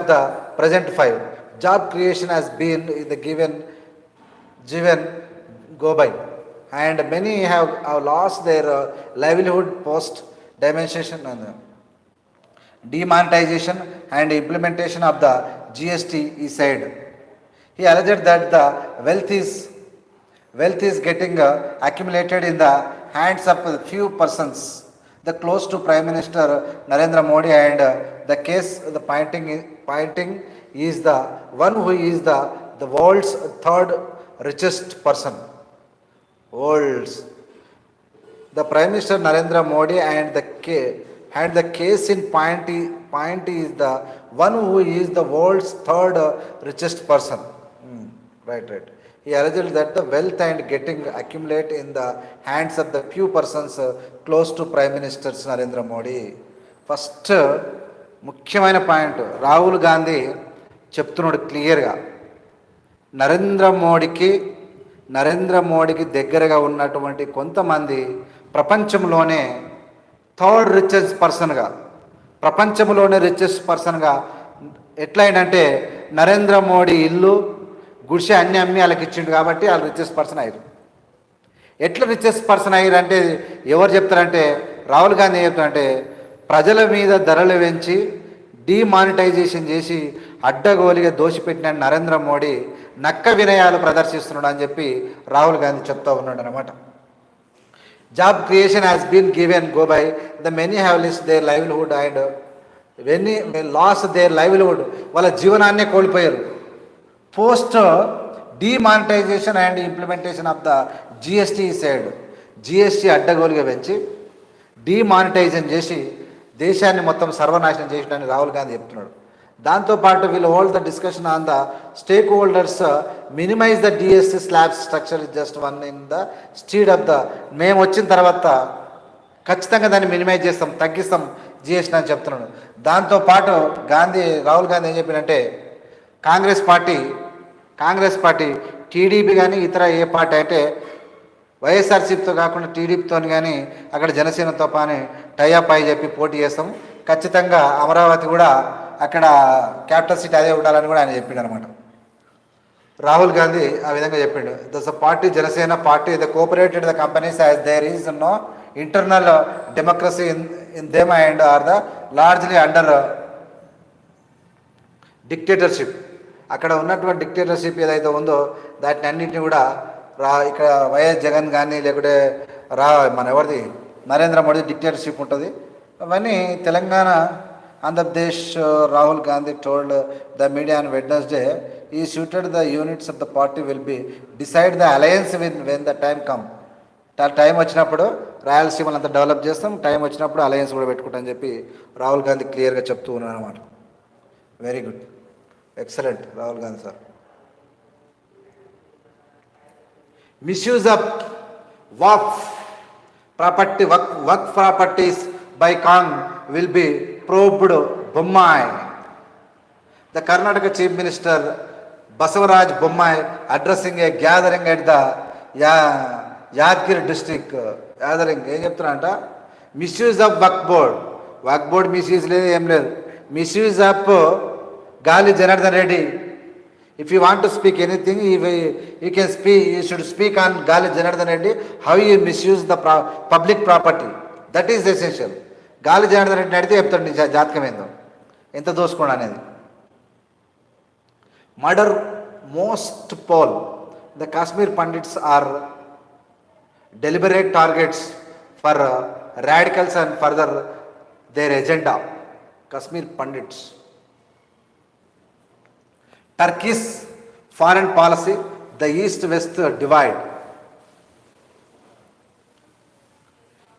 the present 5. Job creation has been the given go by, and many have lost their livelihood post demonetization and implementation of the GST, he said. He alleged that the wealth is getting accumulated in the hands of a few persons, the close to Prime Minister Narendra Modi, and the case the pointing is the one who is the world's third richest person. worlds. The Prime Minister Narendra Modi and the case in point is the one who is the world's third richest person. Right. He alleged that the wealth and getting accumulate in the hands of the few persons close to Prime Minister Narendra Modi. First ముఖ్యమైన point Rahul Gandhi చెప్తున్నాడు క్లియర్గా, నరేంద్ర మోడీకి దగ్గరగా ఉన్నటువంటి కొంతమంది ప్రపంచంలోనే third richest పర్సన్గా ఎట్లయిందంటే నరేంద్ర మోడీ ఇల్లు గుడిసె అన్ని అమ్మి వాళ్ళకి ఇచ్చిండు కాబట్టి వాళ్ళు రిచెస్ట్ పర్సన్ అయ్యారు. ఎట్లా రిచెస్ట్ పర్సన్ అయ్యారు అంటే ఎవరు చెప్తారంటే రాహుల్ గాంధీ ఏం చెప్తారంటే ప్రజల మీద ధరలు పెంచి డిమానిటైజేషన్ చేసి అడ్డగోలిగా దోషిపెట్టిన నరేంద్ర మోడీ నక్క వినయాలు ప్రదర్శిస్తున్నాడు అని చెప్పి రాహుల్ గాంధీ చెప్తా ఉన్నాడు అనమాట. Job creation has been given go by the many have list their livelihood and when he loss their livelihood, వాళ్ళ జీవనాన్నే కోల్పోయారు. Post demonetisation and implementation of the GST side, GST అడ్డగోలుగా పెంచి డిమానిటైజేషన్ చేసి దేశాన్ని మొత్తం సర్వనాశనం చేసినని రాహుల్ గాంధీ చెప్తున్నాడు. దాంతోపాటు వీళ్ళు hold the discussion on the stakeholders minimize the DSC slab structure is just one in the stead of the, మేము వచ్చిన తర్వాత ఖచ్చితంగా దాన్ని మినిమైజ్ చేస్తాం, తగ్గిస్తాం జిఎస్టీ అని చెప్తున్నాడు. దాంతోపాటు రాహుల్ గాంధీ ఏం చెప్పినంటే కాంగ్రెస్ పార్టీ టీడీపీ కానీ ఇతర ఏ పార్టీ అంటే వైఎస్ఆర్సీపీతో కాకుండా టీడీపీతో కానీ అక్కడ జనసేనతో కానీ టైఅప్ అయి చెప్పి పోటీ చేస్తాం, ఖచ్చితంగా అమరావతి కూడా అక్కడ క్యాపిటల్ సిటీ అదే ఉండాలని కూడా ఆయన చెప్పిండు అనమాట. రాహుల్ గాంధీ ఆ విధంగా చెప్పిండు. The party Janasena party the cooperated the companies as there is no internal democracy in them and are the largely under dictatorship. అక్కడ ఉన్నటువంటి డిక్టేటర్షిప్ ఏదైతే ఉందో దాటిని అన్నింటినీ కూడా ఇక్కడ వైఎస్ జగన్ కానీ లేకుంటే మన ఎవరిది నరేంద్ర మోడీ డిక్టేటర్షిప్ ఉంటుంది. అవన్నీ Telangana Andhra Pradesh Rahul Gandhi told the media on Wednesday ఈ suited the units of the party will be decide the alliance when the time come. Time వచ్చినప్పుడు రాయలసీమలు అంతా డెవలప్ చేస్తాం, టైం వచ్చినప్పుడు అలయన్స్ కూడా పెట్టుకుంటామని చెప్పి రాహుల్ గాంధీ క్లియర్గా చెప్తూ ఉన్నాను అనమాట. Very good, excellent Rahul Gandhi sir. Misuse of Waqf properties by Kong will be probed Bommai. The Karnataka Chief Minister Basavaraj Bommai addressing a gathering at the Yadgiri district gathering ఏం చెప్తున్నారంట, misuse of Waqf board misuse లేదు, ఏం లేదు. Misuse of గాలి Janardhan Reddy. If you want to speak anything, you can speak. You should speak on Gali Janardhan Reddy, how you misuse the public property. That is essential. గాలి జనార్దన్ రెడ్డిని అడిగితే చెప్తాడు నీ జాతకం ఏందో, ఎంత దోసుకోండి అనేది. Murder most poll the Kashmir Pandits are deliberate targets for radicals and further their agenda. Kashmir Pandits. Turkey's foreign policy, the East-West divide.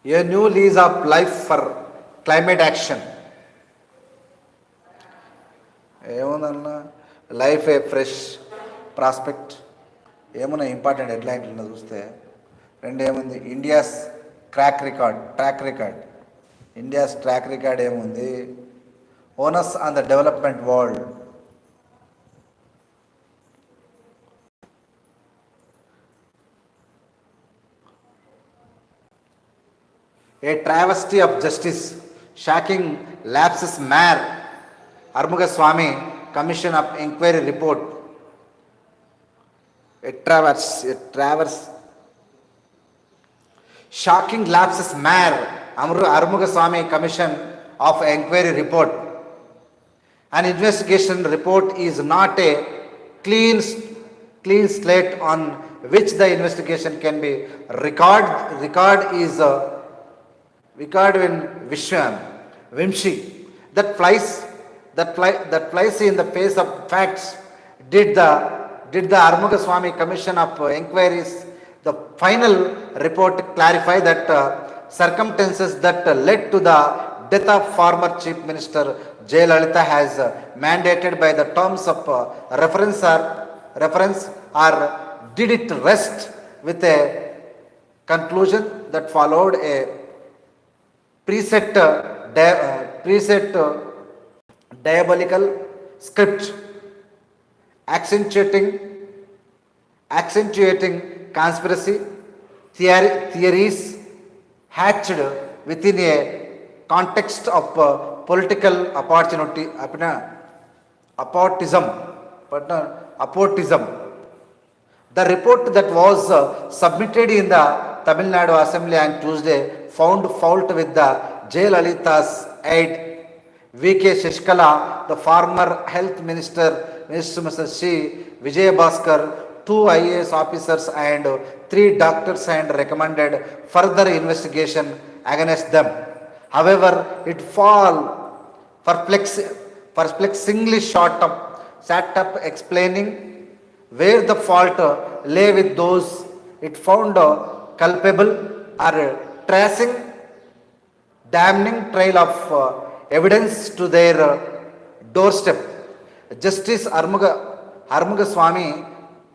A new lease of life for climate action. ఏముందన్నా లైఫ్ ఏ ఫ్రెష్ ప్రాస్పెక్ట్. ఏమున్నా important హెడ్లైన్లు చూస్తే రెండు ఏముంది, India's track record. India's track record ఏముంది, onus on the development world. A travesty of justice, shocking lapses Mayor Armuga Swamy Commission of Inquiry report. A traverse. Shocking lapses Mayor Armuga Swamy Commission of Inquiry report. An investigation report is not a clean slate on which the investigation can be record is in Vimshi that flies in the face of facts. Did the Armuga Swamy Commission of Inquiries The final report clarify that circumstances that led to the death of former Chief Minister Jayalalitha has mandated by the terms of reference or did it rest with a conclusion that followed a preset diabolical script accentuating accentuating conspiracy theories hatched within a context of political opportunity opportunism opportunism. The report that was submitted in the Tamil Nadu Assembly on Tuesday found fault with the Jayalalitha's aide V.K. Shishkala, the former health minister, Mr. C. Vijay Bhaskar, two IAS officers and three doctors and recommended further investigation against them. However, it fall perplexingly sat up explaining where the fault lay with those it found culpable or tracing damning trail of evidence to their doorstep. Justice Armugaswamy,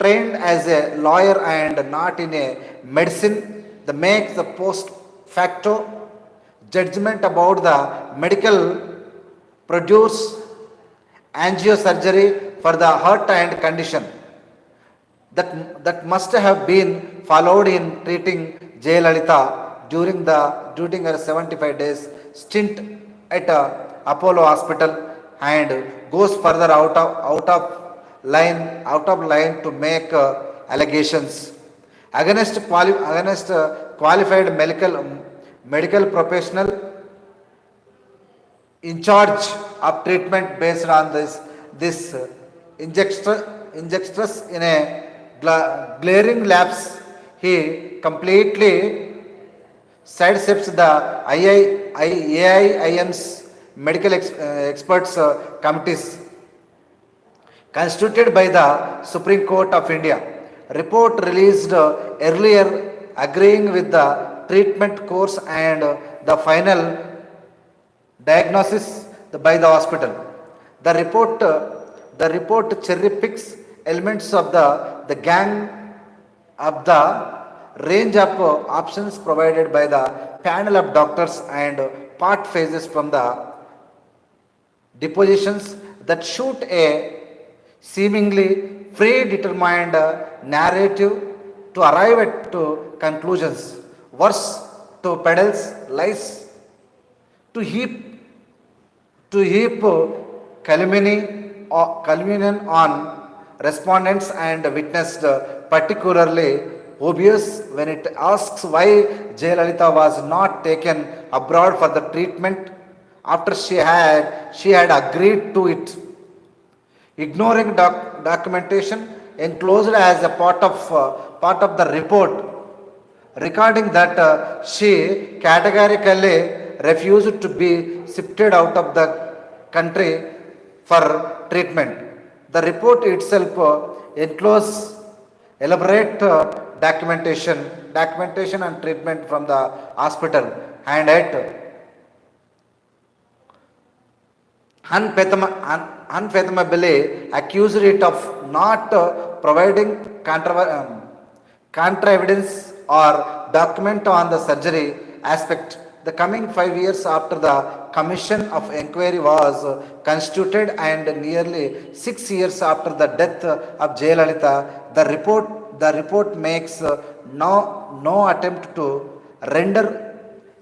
trained as a lawyer and not in a medicine, the makes the post facto judgment about the medical produce angiosurgery for the heart and condition that must have been followed in treating Jayalalitha during her 75 days stint at Apollo Hospital and goes further out of line to make allegations against qualified medical professional in charge of treatment based on this injustice in a glaring lapse. He completely sidesteps the AIIM's medical experts committees constituted by the Supreme Court of India. Report released earlier agreeing with the treatment course and the final diagnosis by the hospital. The report cherry picks elements of the gang of the range of options provided by the panel of doctors and part phases from the depositions that shoot a seemingly predetermined narrative to arrive at conclusions. Worse, to peddles lies, to heap calumny on respondents and witnessed, particularly obvious when it asks why Jayalalitha was not taken abroad for the treatment after she had agreed to it, ignoring documentation enclosed as a part of the report, recording that she categorically refused to be shifted out of the country for treatment. The report itself encloses elaborate documentation and treatment from the hospital and at unfathomably accused it of not providing contra evidence or document on the surgery aspect. The coming 5 years after the commission of inquiry was constituted and nearly 6 years after the death of Jayalalitha, the report makes no attempt to render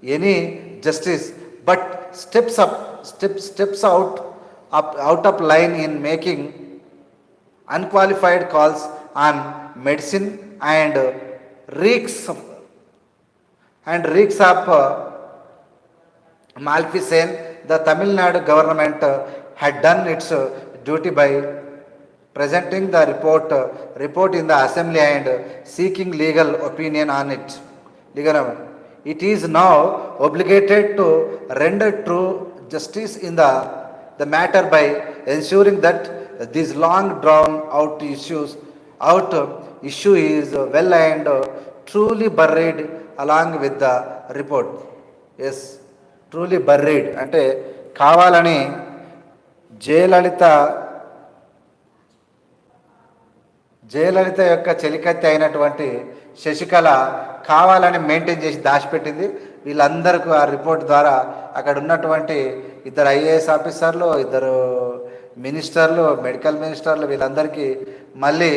any justice, but steps out of line in making unqualified calls on medicine and reeks of malfeasance. The Tamil Nadu government had done its duty by presenting the report in the assembly and seeking legal opinion on it. It is now obligated to render true justice in the matter by ensuring that this long drawn out issue is well and truly buried along with the report. Yes, truly buried అంటే కావాలని జయలలిత జయలలిత యొక్క చెలికత్తి అయినటువంటి శశికళ కావాలని maintain చేసి దాచిపెట్టింది. వీళ్ళందరికీ ఆ report ద్వారా అక్కడ ఉన్నటువంటి ఇద్దరు ఐఏఎస్ ఆఫీసర్లు, ఇద్దరు మినిస్టర్లు, మెడికల్ మినిస్టర్లు, వీళ్ళందరికీ మళ్ళీ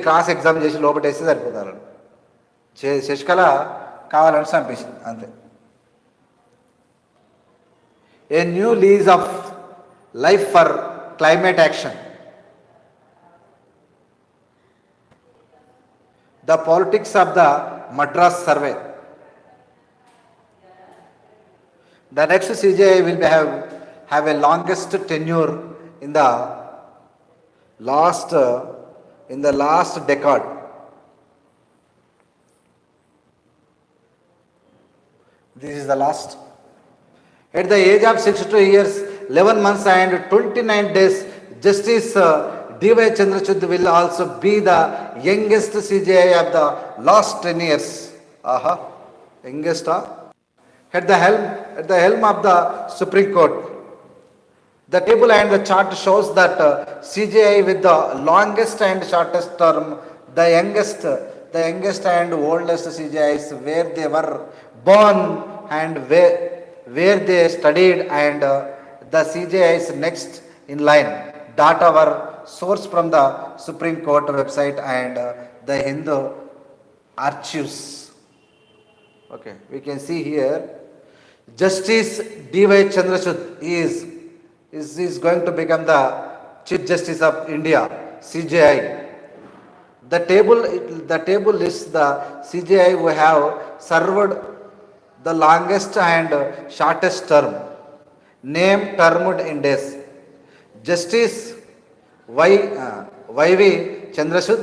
క్రాస్ ఎగ్జామ్ చేసి లోపటేస్తే సరిపోతారు. శశికళ కావాలని చంపేసింది అంతే. A new lease of life for climate action. The politics of the Madras survey. The next CJI will have a longest tenure in the last decade. This is the last. At the age of 62 years, 11 months and 29 days, Justice D.Y. Chandrachud will also be the youngest CJI of the last 10 years. Aha, youngest. At the helm of the Supreme Court. The table and the chart shows that CJI with the longest and shortest term, the youngest and oldest CJIs where they were born and where they studied, and the CJIs next in line. Data were sourced from the Supreme Court website and the Hindu archives. Okay, we can see here Justice D.Y. Chandrachud is going to become the Chief Justice of India, CJI. The table lists the CJI who have served the longest and shortest term. Name termed in days. Justice Y.V. Chandrachud,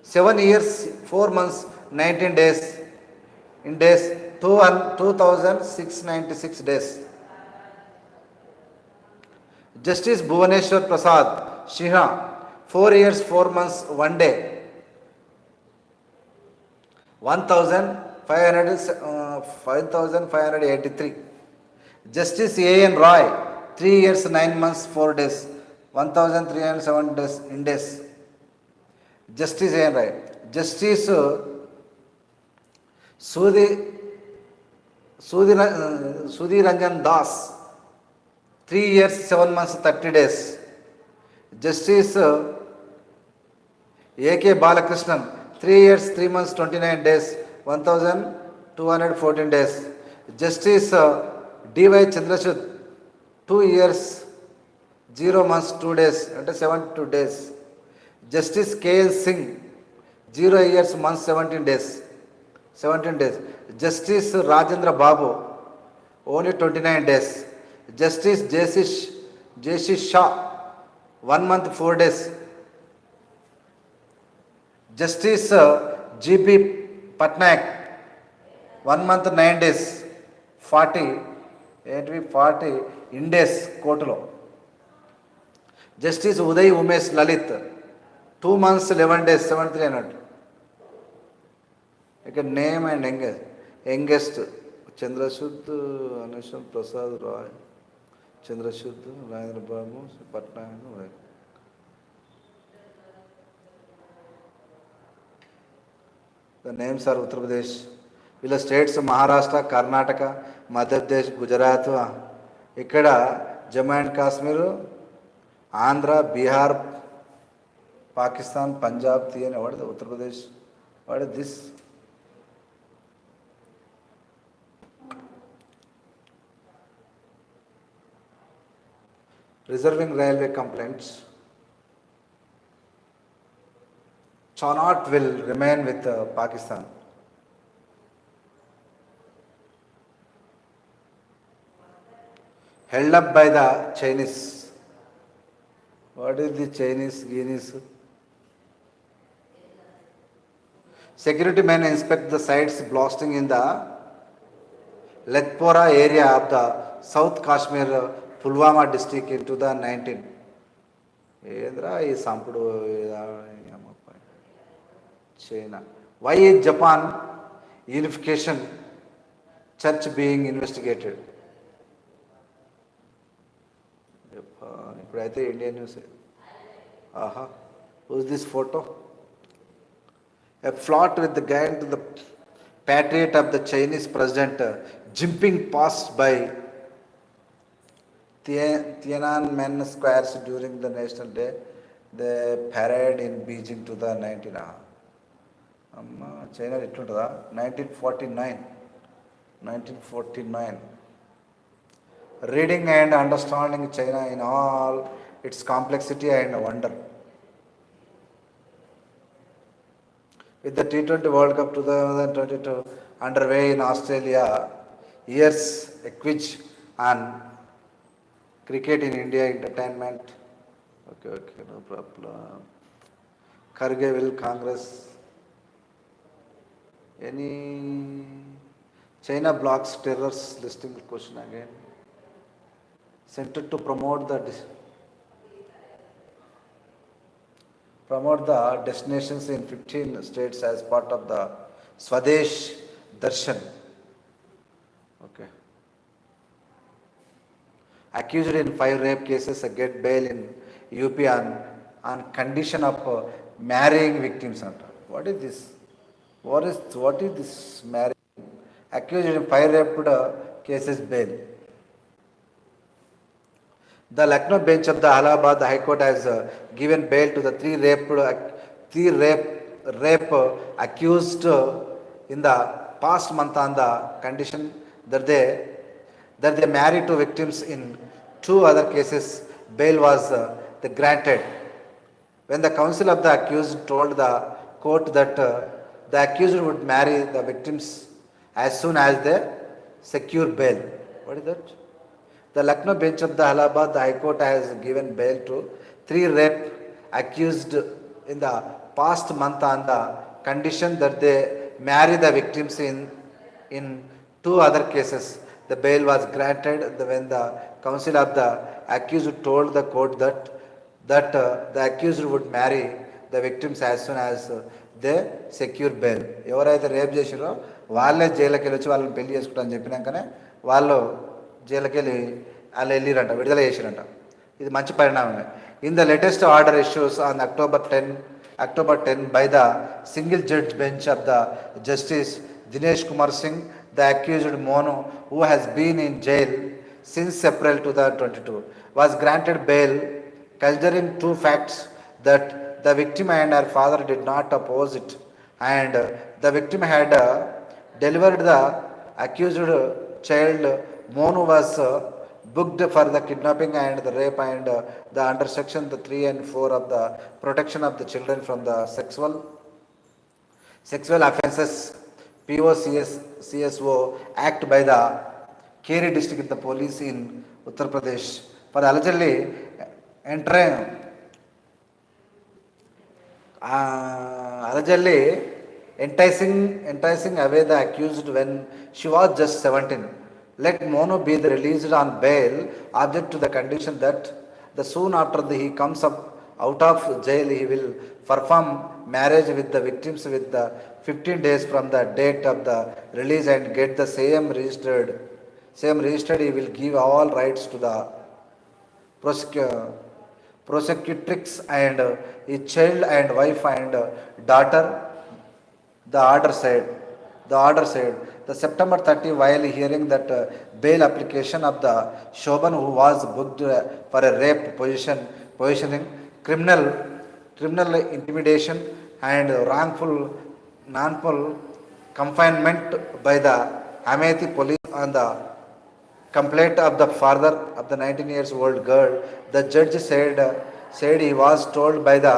7 years, 4 months, 19 days, in days, 2,696 days. Justice Bhuvaneshwar Prasad Sinha, 4 years, 4 months, 1 day, 5,583. Justice A.N. Roy, 3 years, 9 months, 4 days, 1,307 days in days. Justice A.N. Roy. Justice Sudhi Ranjan Das, 3 years, 7 months, 30 days. Justice A.K. Balakrishnan, 3 years, 3 months, 29 days, 1,214 days. Justice D.Y. Chandrachud, 2 years, 0 months, 2 days, అంటే 72 days. Justice K.L. Singh, 0 years, months, 17 days. Justice Rajendra Babu, only 29 days. Justice J.C. Shah, 1 month, 4 days. Justice G.B. Patnaik, 1 month, 9 days, 40 in days కోర్టులో. Justice Uday Umesh Lalit, 2 months, 11 days, 73 అన్నట్టు. ఇక name and youngest Chandrachud, అనుషం Prasad Rai, Chandrachud, Rajendra Babu, Patnaik. The names are Uttar Pradesh. వీళ్ళ states Maharashtra, Karnataka, Madhya Pradesh, Gujarat. ఇక్కడ Jammu and Kashmir, Andhra, Bihar, Pakistan, Punjab తీయని. What is Uttar Pradesh? What is this? Reserving railway complaints. Chanat will remain with Pakistan. Held up by the Chinese. What is the Chinese? Security men inspect the sites blasting in the Letpora area of the South Kashmir, Pulwama district in 2019. ఏంద్రా ఈ సంపుడు China. Why is Japan unification church being investigated? ఇప్పుడైతే Indian news. ఆహా, who's this photo? A plot with the gang to the patriot of the Chinese president Jinping passed by Tiananmen squares during the National Day. The parade in Beijing 2019. China ఎట్లుంటుందా? 1949. Reading and understanding China in all its complexity and wonder. With the T20 World Cup 2022 underway in Australia, years a quiz on cricket in India entertainment. Okay, no problem. Kharge will Congress. Any China blocks terrors listing question again. Centered to promote the destinations in 15 states as part of the Swadesh Darshan. Okay. Accused in 5 rape cases get bail in UP on condition of marrying victims. What is this? What is this marrying? Accused in 5 rape cases bail. The Lucknow bench of the Allahabad High Court has given bail to the 3 rape accused in the past month on the condition that they married 2 victims in 2 other cases. Bail was granted. When the counsel of the accused told the court that the accused would marry the victims as soon as they secure bail. What is that? The Lucknow bench of the Allahabad High Court has given bail to 3 rape accused in the past month on the condition that they marry the victims in 2 other cases. The bail was granted when the counsel of the accused told the court that the accused would marry the victims as soon as they secure bail. ఎవరైతే rape చేసిరో వాళ్ళే జైలుకి వెళ్ళి వచ్చి వాళ్ళని పెళ్లి చేసుకుంటారని చెప్పినాకనే వాళ్ళు జైలుకి వెళ్ళి వాళ్ళు వెళ్ళిరంట, విడుదల చేసిరంట. ఇది మంచి పరిణామమే. In the latest order issues on October 10 by the single judge bench of the Justice Dinesh Kumar Singh, the accused Monu, who has been in jail since April 2022, was granted bail considering 2 facts: that the victim and her father did not oppose it, and the victim had delivered the accused child. Monu was booked for the kidnapping and the rape and the under section 3 and 4 of the Protection of the Children from the Sexual Offences POCSO Act by the Keri district of the police in Uttar Pradesh for allegedly enticing away the accused when she was just 17. Let Monu be released on bail, object to the condition that soon after he comes out of jail, he will perform marriage with the victims with the 15 days from the date of the release and get the same registered. He will give all rights to the prosecutrix and his child and wife and daughter. The order said. The September 30, while hearing that bail application of the Shoban, who was booked for a rape, positioning, criminal intimidation and wrongful confinement by the Amethi police on the complaint of the father of the 19-year-old girl, the judge said he was told by the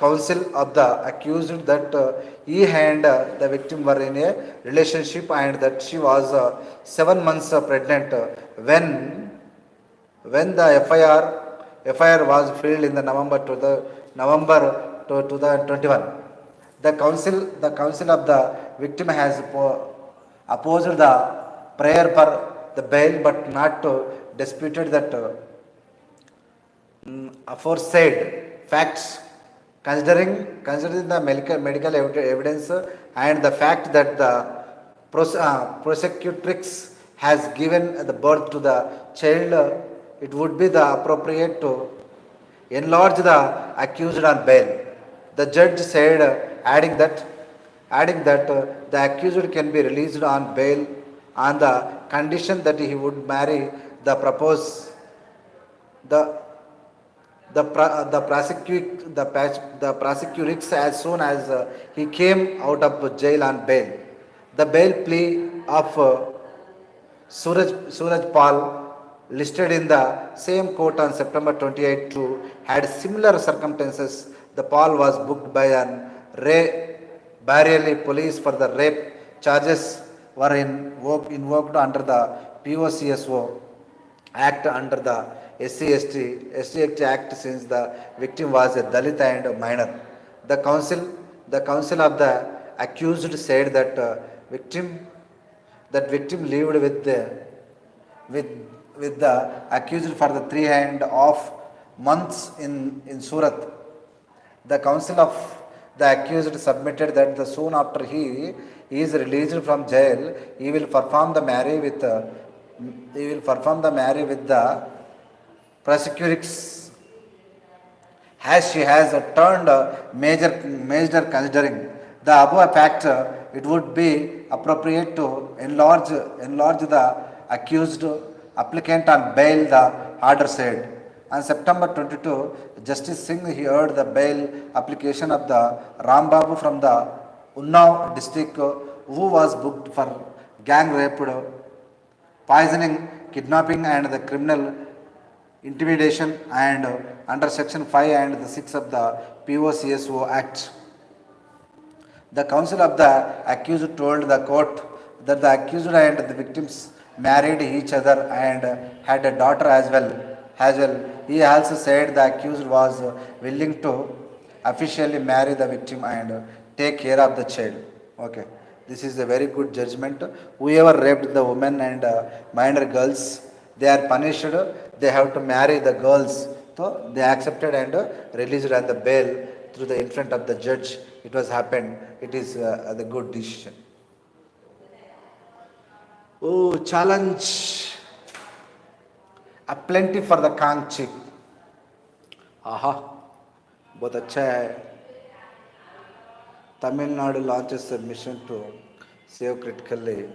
counsel of the accused that he and the victim were in a relationship and that she was 7 months pregnant when the FIR was filed in the November 2021. The counsel of the victim has opposed the prayer for the bail but not disputed that aforesaid facts considering the medical evidence and the fact that the prosecutrix has given the birth to the child, it would be the appropriate to enlarge the accused on bail. The judge said, adding that the accused can be released on bail on the condition that he would marry the proposed the the prosecutrix as soon as he came out of jail on bail. The bail plea of Suraj Pal, listed in the same court on September 28 too, had similar circumstances. The Pal was booked by an Bareilly police for the rape. Charges were invoked under the POCSO Act under the SC Act since the victim was a Dalit and a minor. The counsel of the accused said that victim lived with with the accused for the 3.5 months in Surat. The counsel of the accused submitted that the soon after he is released from jail, he will perform the marriage with the prosecutrix, as she has turned major considering the above fact. It would be appropriate to enlarge the accused applicant on bail, the order said. On September 22, Justice Singh he heard the bail application of the Rambabu from the Unnao district, who was booked for gang rape, poisoning, kidnapping, and the criminal intimidation, and under Section 5 and 6 of the POCSO Act. The counsel of the accused told the court that the accused and the victims married each other and had a daughter as well. He also said the accused was willing to officially marry the victim and take care of the child. Okay, this is a very good judgment. Whoever raped the women and minor girls, they are punished. They have to marry the girls. So they accepted and released on the bail through the influence of the judge. It was happened. It is the good decision. Oh, challenge. A plenty for the Kang chief. Aha, बहुत अच्छा है. Tamil Nadu launches a mission to save critically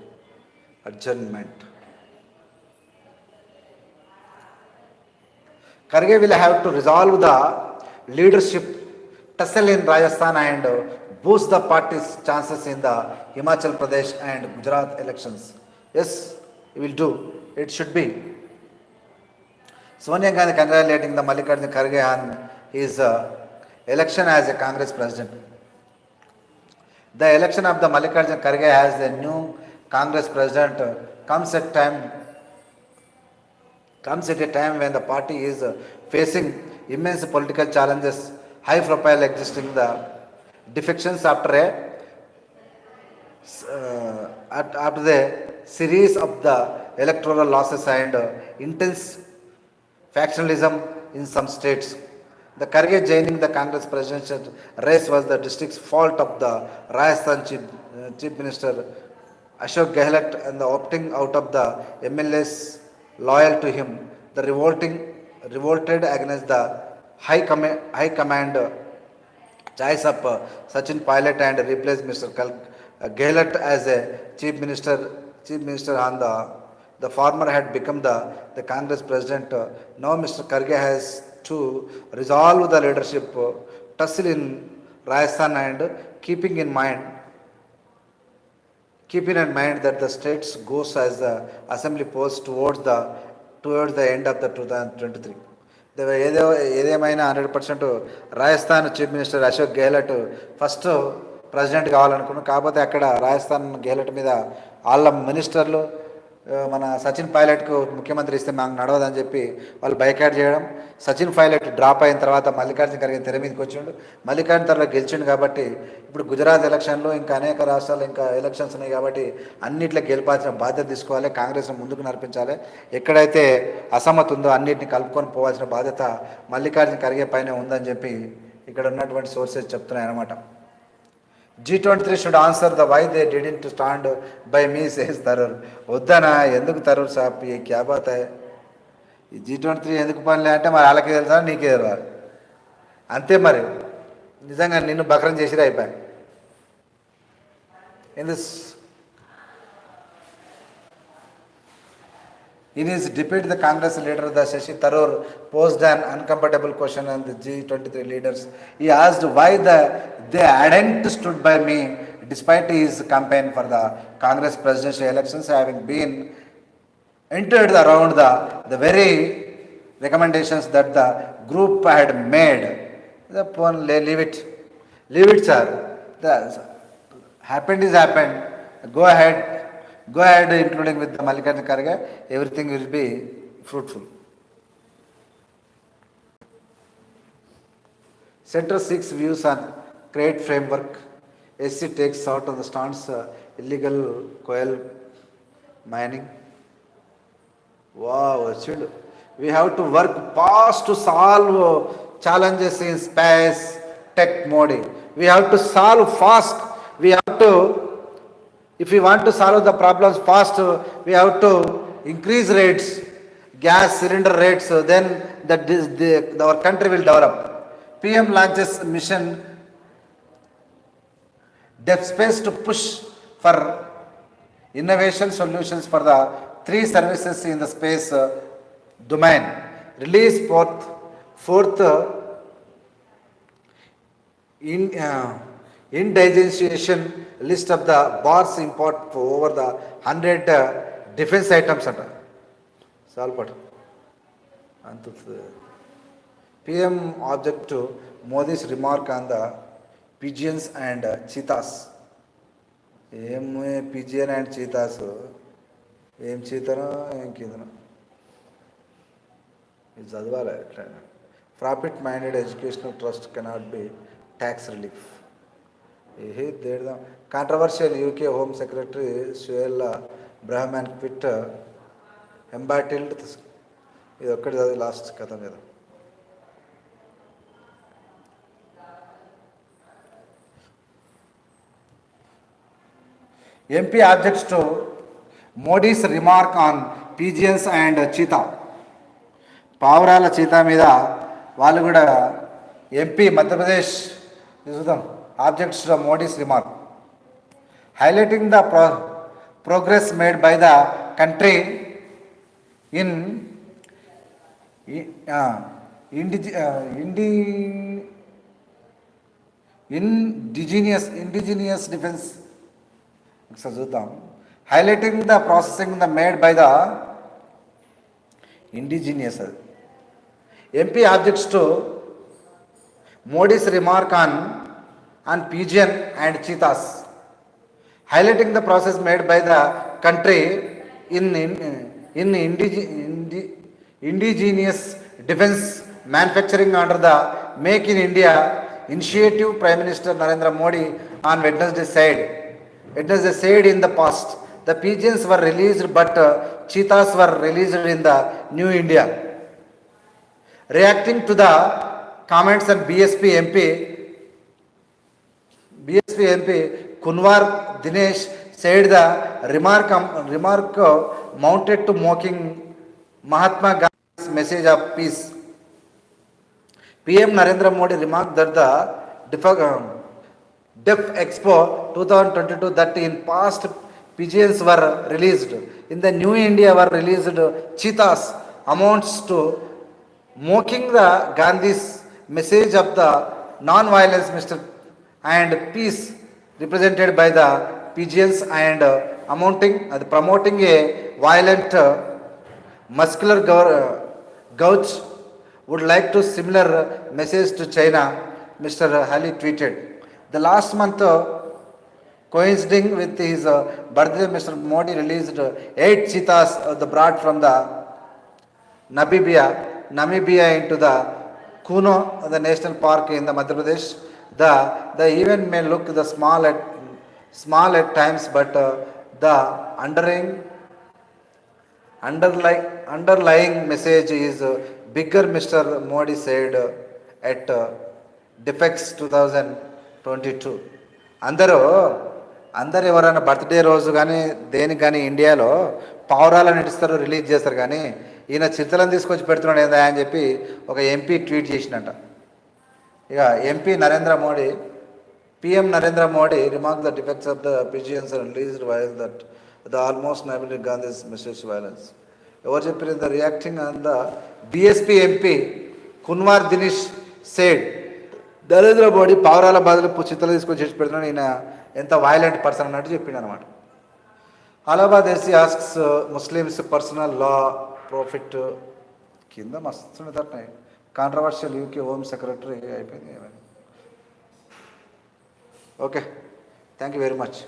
adjournment. Kharge will have to resolve the leadership tussle in Rajasthan and boost the party's chances in the Himachal Pradesh and Gujarat elections. Yes, he will do. It should be. Sonia Gandhi congratulating the Mallikarjun Kharge on his election as a Congress president. The election of the Mallikarjun Kharge as the new Congress president comes at a time when the party is facing immense political challenges, high profile existing the defections after the series of the electoral losses and intense factionalism in some states. The Kharge joining the Congress presidential race was the district's fault of the Rajasthan Chief Minister Ashok Gehlot and the opting out of the MLAs loyal to him. The revolted against the high command choice of Sachin Pilot and replaced Mr. Gehlot as a chief minister on the former had become the Congress president. Now Mr. Kharge has to resolve the leadership tussle in Rajasthan and keeping in mind that the states goes as the assembly polls towards the end of the 2023. ఏదేమైనా 100% Rajasthan chief minister Ashok Gehlot first president కావాలనుకున్నాను. కాకపోతే అక్కడ రాజస్థాన్ గెహ్లట్ మీద వాళ్ళ మినిస్టర్లు మన సచిన్ పైలట్కు ముఖ్యమంత్రి ఇస్తే మాకు నడవదని చెప్పి వాళ్ళు బైకాట్ చేయడం. సచిన్ పైలట్ డ్రాప్ అయిన తర్వాత మల్లికార్జున ఖర్గే తెర మీదకి వచ్చిండు. మల్లికార్జున తర్వాత గెలిచిండు కాబట్టి ఇప్పుడు గుజరాత్ ఎలక్షన్లో ఇంకా అనేక రాష్ట్రాలు ఇంకా ఎలక్షన్స్ ఉన్నాయి కాబట్టి అన్నింటిలో గెలిపాల్సిన బాధ్యత తీసుకోవాలి. కాంగ్రెస్ను ముందుకు నడిపించాలి. ఎక్కడైతే అసమ్మతి ఉందో అన్నింటిని కలుపుకొని పోవాల్సిన బాధ్యత మల్లికార్జున ఖర్గే పైన ఉందని చెప్పి ఇక్కడ ఉన్నటువంటి సోర్సెస్ చెప్తున్నాయి అన్నమాట. G23 should answer the why they didn't stand by me, says Tarur. వద్దనా, ఎందుకు తరూర్ సాబ్, ఏ క్యా బాత్ హై? ఈ G23 ఎందుకు పనిలే అంటే మరి వాళ్ళకే తెలుసా, నీకే తెలియాలి అంతే. మరి నిజంగా నిన్ను బక్రం చేసిరే అయిపోయా. In his debate, the Congress leader, the Shashi Tharoor, posed an uncomfortable question on the G23 leaders. He asked why they hadn't stood by me despite his campaign for the Congress presidential elections having been entered around the very recommendations that the group had made. Leave it, sir. The happened is happened. Go ahead, including with the Mallikarjuna Kharge, everything will be fruitful. Center seeks views on CREATE framework. SC takes out on the stance illegal coal mining. Wow, child. We have to work fast to solve challenges in space tech, Modi. We have to solve fast. We have to, if we want to solve the problems fast, we have to increase rates, gas cylinder rates, then our country will develop. PM launches mission Depth Space to push for innovation solutions for the 3 services in the space domain. Release fourth indigenization list of the bars import for over the 100 defense items. Salpad. PM object to Modi's remark on the pigeons and cheetahs. Pigeon and cheetahs. Cheetah, ఇది చదవాలి ఎట్లయినా. Profit minded educational trust cannot be tax relief. ఏ దేడదాం. Controversial UK home secretary Suella Braverman quit embattled. ఇది ఒక్కటి చదివి last కథ మీద. MP objects to Modi's remark on pigeons and cheetah. పావురాల చీతా మీద వాళ్ళు కూడా ఎంపీ మధ్యప్రదేశ్ చూద్దాం. Objects to Modi's remark highlighting the progress made by the country in indigenous defence. ఒకసారి చూద్దాం. Highlighting the processing the made by the indigenous. MP objects to Modi's remark on pigeon and cheetahs, highlighting the process made by the country in indigenous defense manufacturing under the Make in India initiative. Prime Minister Narendra Modi on Wednesday said in the past the pigeons were released but cheetahs were released in the New India. Reacting to the comments on BSP MP Kunwar Dinesh said the remark mounted to mocking Mahatma Gandhi's message of peace. PM Narendra Modi remarked that the Deaf Expo 2022 that in past pigeons were released, in the New India were released cheetahs, amounts to mocking the Gandhi's message of the non-violence and peace represented by the pigeons and promoting a violent muscular gouge. Would like to similar message to China, Mr. Hali tweeted. The last month, coinciding with his birthday, Mr. Modi released 8 cheetahs brought from the Namibia into the Kuno, the national park in the Madhya Pradesh. The event may look small at times, but the underlying message is bigger, Mr. Modi said at defects 2022. అందరూ అందరు ఎవరైనా birthday రోజు కానీ దేనికి కానీ ఇండియాలో పావురాలను నడుస్తారు, release చేస్తారు, కానీ ఈయన చిత్రలను తీసుకొచ్చి పెడుతున్నాడు ఏందా అని చెప్పి ఒక ఎంపీ ట్వీట్ చేసినట్ట. ఇక MP Narendra Modi, PM Narendra Modi remark the defects of the pigeons and released while that the almost nobility Gandhi's message violence. ఎవరు చెప్పారు? The reacting on the BSP MP Kunwar Dinesh said Narendra Modi పావురాల బాధలు చిత్రలు తీసుకొని చేసి పెడుతున్నాడు, ఈయన ఎంత వైలెంట్ పర్సన్ అన్నట్టు చెప్పిండు అనమాట. Allahabad SC asks Muslims personal law profit కింద మస్తు తట్టినాయి. కాంట్రవర్షియల్ యూకే హోమ్ సెక్రటరీ అయిపోయింది. Okay, thank you very much.